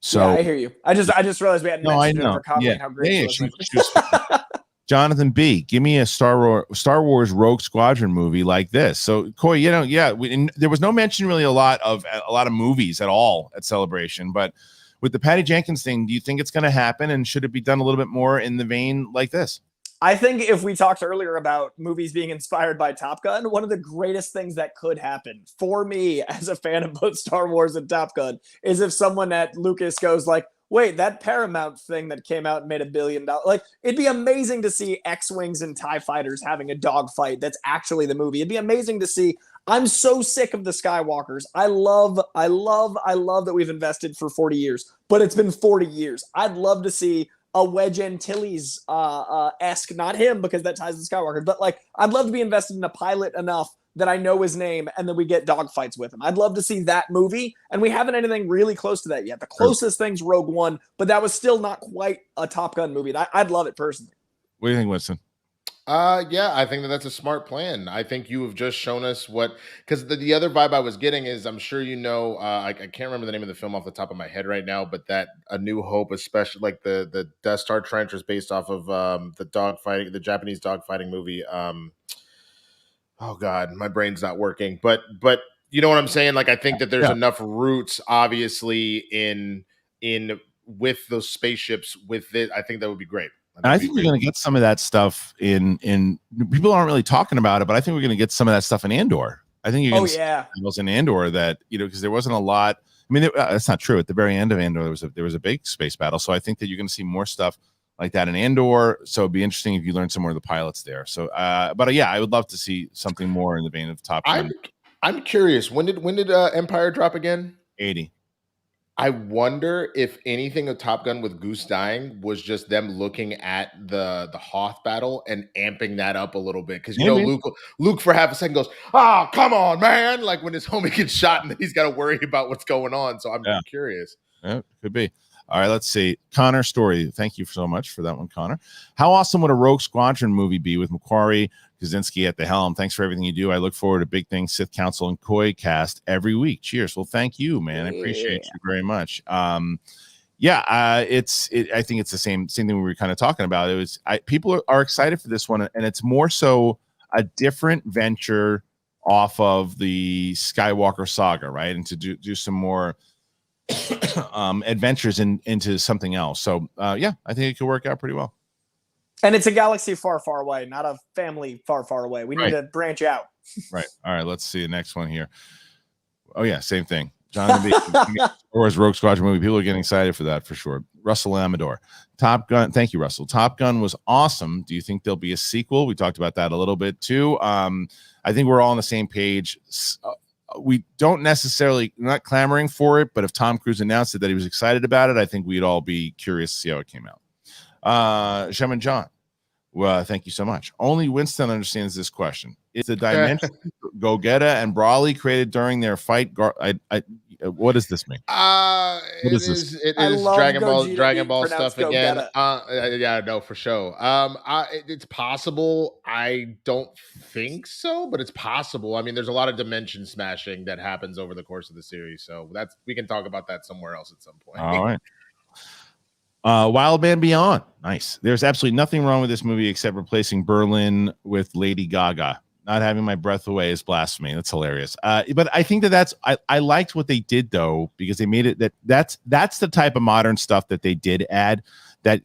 So yeah, I hear you. I just realized we hadn't mentioned Jennifer Connelly and how great she was. Jonathan B, give me a Star Wars Rogue Squadron movie like this. So Coy, there was no mention really a lot of movies at all at Celebration, but with the Patty Jenkins thing, do you think it's going to happen, and should it be done a little bit more in the vein like this? I think if we talked earlier about movies being inspired by Top Gun, one of the greatest things that could happen for me as a fan of both Star Wars and Top Gun is if someone at Lucas goes like, wait, that Paramount thing that came out and made $1 billion. Like, it'd be amazing to see X-Wings and TIE fighters having a dogfight that's actually the movie. It'd be amazing to see. I'm so sick of the Skywalkers. I love that we've invested for 40 years, but it's been 40 years. I'd love to see a Wedge Antilles esque, not him because that ties to the Skywalkers, but like I'd love to be invested in a pilot enough that I know his name and then we get dogfights with him. I'd love to see that movie, and we haven't anything really close to that yet. The closest thing's Rogue One, but that was still not quite a Top Gun movie. I'd love it personally. What do you think, Winston? Yeah, I think that's a smart plan. I think you have just shown us because the other vibe I was getting is, I'm sure I can't remember the name of the film off the top of my head right now, but that A New Hope, especially like the Death Star trench was based off of the Japanese dogfighting movie. Oh God, my brain's not working, but you know what I'm saying? Like, I think that there's enough roots, obviously, in with those spaceships with it. I think that would be great. I think we're going to get some of that stuff in people aren't really talking about it, but I think we're going to get some of that stuff in Andor. I think you're going to see in Andor that, because there wasn't a lot. I mean, that's not true. At the very end of Andor, there was a big space battle. So I think that you're going to see more stuff like that in Andor. So it'd be interesting if you learn some more of the pilots there. So, but I would love to see something more in the vein of Top Gun. I'm curious. When did Empire drop again? 80. I wonder if anything of Top Gun with Goose dying was just them looking at the Hoth battle and amping that up a little bit. Because, Luke for half a second goes, come on, man. Like when his homie gets shot and then he's got to worry about what's going on. So I'm curious. Yeah, could be. All right, let's see. Connor Story. Thank you so much for that one, Connor. How awesome would a Rogue Squadron movie be with Macquarie Kaczynski at the helm? Thanks for everything you do. I look forward to big things, Sith Council and Koi cast every week. Cheers. Well, thank you, man. I appreciate you very much. I think it's the same thing we were kind of talking about. It was people are excited for this one, and it's more so a different venture off of the Skywalker saga, right? And to do some more adventures into something else. So I think it could work out pretty well. And it's a galaxy far, far away, not a family far, far away. We need to branch out. Right. All right. Let's see the next one here. Oh yeah, same thing. John or as Rogue Squadron movie. People are getting excited for that for sure. Russell Amador. Top Gun. Thank you, Russell. Top Gun was awesome. Do you think there'll be a sequel? We talked about that a little bit too. I think we're all on the same page. We don't necessarily, we're not clamoring for it, but if Tom Cruise announced it that he was excited about it, I think we'd all be curious to see how it came out. Shaman John, well, thank you so much. Only Winston understands this question. Is the dimension Gogeta and Brawley created during their fight? What does this mean? It is Dragon Ball stuff again. Yeah, no, for sure. It's possible. I don't think so, but it's possible. I mean, there's a lot of dimension smashing that happens over the course of the series, so we can talk about that somewhere else at some point. All right. Wild Man Beyond. Nice. There's absolutely nothing wrong with this movie except replacing Berlin with Lady Gaga. Not having my breath away is blasphemy. That's hilarious. But I think I liked what they did though, because they made it that's the type of modern stuff that they did add, that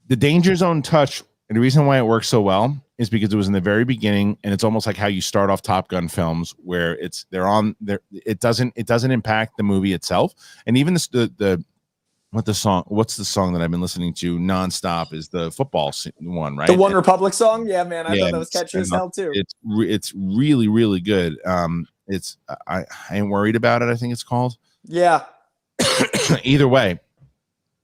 the Danger Zone touch. And the reason why it works so well is because it was in the very beginning, and it's almost like how you start off Top Gun films, where it doesn't impact the movie itself. And even what's the song that I've been listening to nonstop is the football one, right? The One Republic song? Yeah, man. I thought that was catchy as hell too. It's really, really good. I ain't worried about it, I think it's called. Yeah. Either way,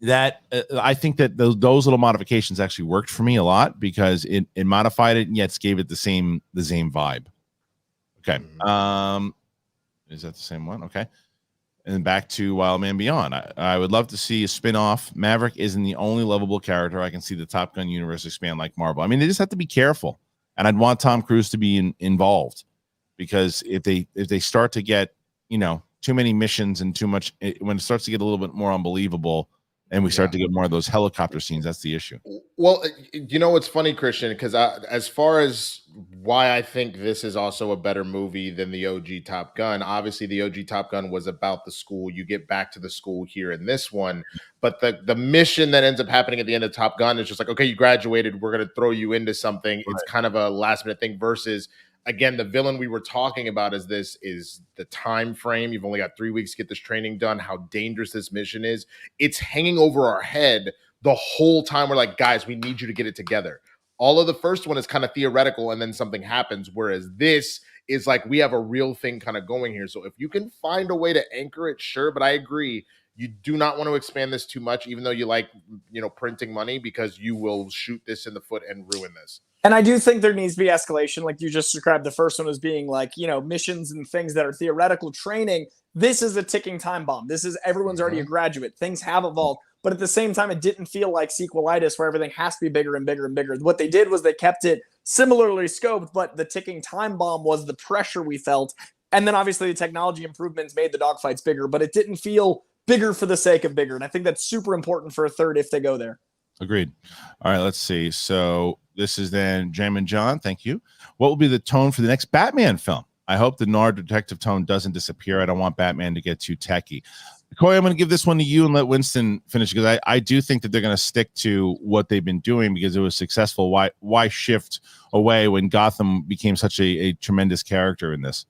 that I think that those little modifications actually worked for me a lot, because it modified it and yet gave it the same vibe. Okay. Is that the same one? Okay. And back to Wild Man Beyond. I would love to see a spin-off. Maverick isn't the only lovable character. I can see the Top Gun universe expand like Marvel. I mean, they just have to be careful. And I'd want Tom Cruise to be involved, because if they start to get, too many missions and too much, when it starts to get a little bit more unbelievable, and we start to get more of those helicopter scenes, that's the issue. Well, what's funny, Kristian, because as far as why I think this is also a better movie than the OG Top Gun, obviously the OG Top Gun was about the school. You get back to the school here in this one, but the mission that ends up happening at the end of Top Gun is just like, okay, you graduated, we're going to throw you into something. Right. It's kind of a last minute thing versus, again, the villain we were talking about is the time frame. You've only got 3 weeks to get this training done, how dangerous this mission is. It's hanging over our head the whole time. We're like, guys, we need you to get it together. All of the first one is kind of theoretical, and then something happens, whereas this is like, we have a real thing kind of going here. So if you can find a way to anchor it, sure, but I agree, you do not want to expand this too much, even though you like, printing money, because you will shoot this in the foot and ruin this. And I do think there needs to be escalation, like you just described the first one as being like, missions and things that are theoretical training. This is a ticking time bomb. This is everyone's already a graduate. Things have evolved. But at the same time, it didn't feel like sequelitis where everything has to be bigger and bigger and bigger. What they did was they kept it similarly scoped, but the ticking time bomb was the pressure we felt. And then obviously the technology improvements made the dogfights bigger, but it didn't feel bigger for the sake of bigger. And I think that's super important for a third if they go there. Agreed. All right, let's see. So this is then Jam and John. Thank you. What will be the tone for the next Batman film? I hope the noir detective tone doesn't disappear. I don't want Batman to get too techie. Corey, I'm going to give this one to you and let Winston finish, because I do think that they're going to stick to what they've been doing because it was successful. Why shift away when Gotham became such a tremendous character in this?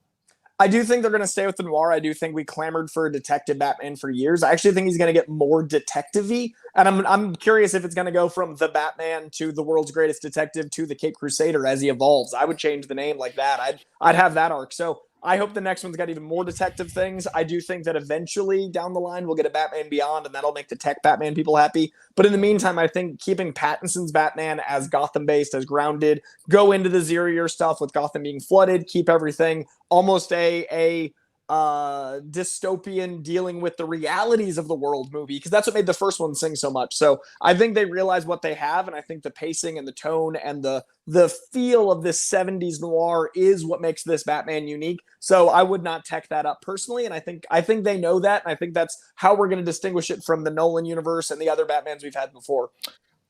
I do think they're going to stay with the noir. I do think we clamored for a detective Batman for years. I actually think he's going to get more detective-y. And I'm curious if it's going to go from the Batman to the world's greatest detective to the Cape Crusader as he evolves. I would change the name like that. I'd have that arc. So I hope the next one's got even more detective things. I do think that eventually down the line we'll get a Batman Beyond, and that'll make the tech Batman people happy. But in the meantime, I think keeping Pattinson's Batman as Gotham-based, as grounded, go into the 0 year stuff with Gotham being flooded, keep everything almost a dystopian dealing with the realities of the world movie, because that's what made the first one sing so much. So I think they realize what they have, and I think the pacing and the tone and the feel of this 70s noir is what makes this Batman unique. So I would not tech that up personally, and I think they know that, and I think that's how we're going to distinguish it from the Nolan universe and the other Batmans we've had before.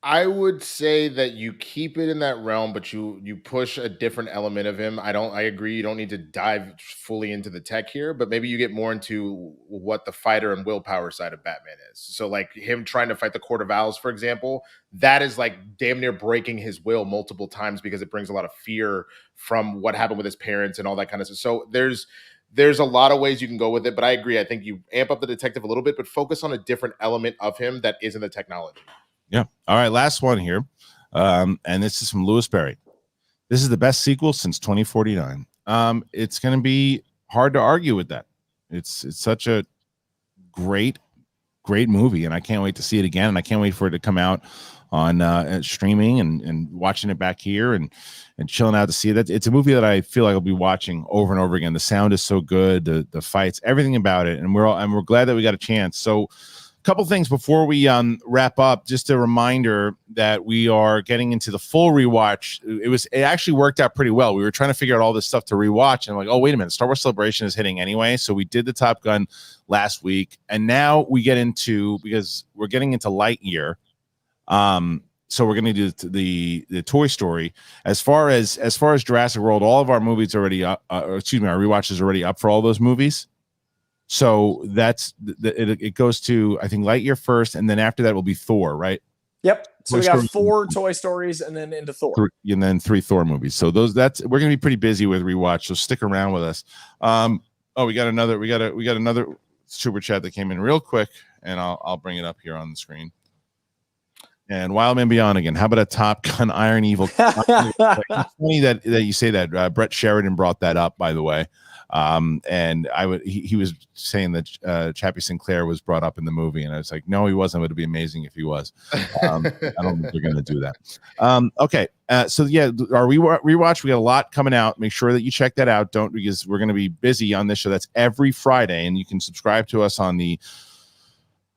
I would say that you keep it in that realm, but you push a different element of him. I agree. You don't need to dive fully into the tech here, but maybe you get more into what the fighter and willpower side of Batman is. So like him trying to fight the Court of Owls, for example, that is like damn near breaking his will multiple times because it brings a lot of fear from what happened with his parents and all that kind of stuff. So there's a lot of ways you can go with it, but I agree. I think you amp up the detective a little bit, but focus on a different element of him that isn't the technology. Yeah. All right. Last one here. And this is from Lewis Berry. This is the best sequel since 2049. It's going to be hard to argue with that. It's such a great movie, and I can't wait to see it again. And I can't wait for it to come out on streaming and watching it back here and chilling out to see it. It's a movie that I feel like I'll be watching over and over again. The sound is so good, the fights, everything about it, and we're glad that we got a chance. So, couple things before we wrap up. Just a reminder that we are getting into the full rewatch. It actually worked out pretty well. We were trying to figure out all this stuff to rewatch, and I'm like, oh, wait a minute, Star Wars Celebration is hitting anyway. So we did the Top Gun last week, and now we get into, because we're getting into Lightyear. So we're going to do the Toy Story. As far as Jurassic World, all of our movies already our rewatch is already up for all those movies. So that's it goes to, I think, Lightyear first, and then after that will be Thor, right? Yep. So we got Story, 4 Toy Stories, and then into Thor, and then 3 Thor movies. So we're gonna be pretty busy with rewatch. So stick around with us. We got another super chat that came in real quick, and I'll bring it up here on the screen. And Wildman Beyond again. How about a Top Gun Iron Evil? It's funny that you say that. Brett Sheridan brought that up, by the way. And he was saying that Chappie Sinclair was brought up in the movie, and I was like, no, he wasn't. But it'd be amazing if he was. I don't think they're going to do that. Okay. So yeah, our rewatch, we got a lot coming out. Make sure that you check that out. Because we're going to be busy on this show. That's every Friday, and you can subscribe to us on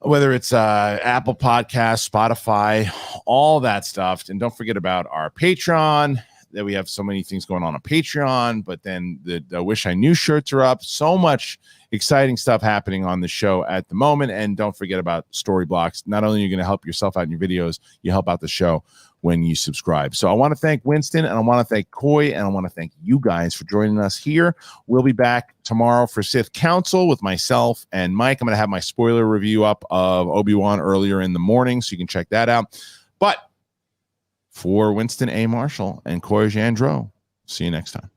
whether it's Apple Podcasts, Spotify, all that stuff. And don't forget about our Patreon. That we have so many things going on Patreon, but then the Wish I Knew shirts are up. So much exciting stuff happening on the show at the moment. And don't forget about Storyblocks. Not only are you going to help yourself out in your videos, you help out the show when you subscribe. So I want to thank Winston, and I want to thank Coy, and I want to thank you guys for joining us here. We'll be back tomorrow for Sith Council with myself and Mike. I'm going to have my spoiler review up of Obi-Wan earlier in the morning, so you can check that out. But for Winston A. Marshall and Coy Jandreau, see you next time.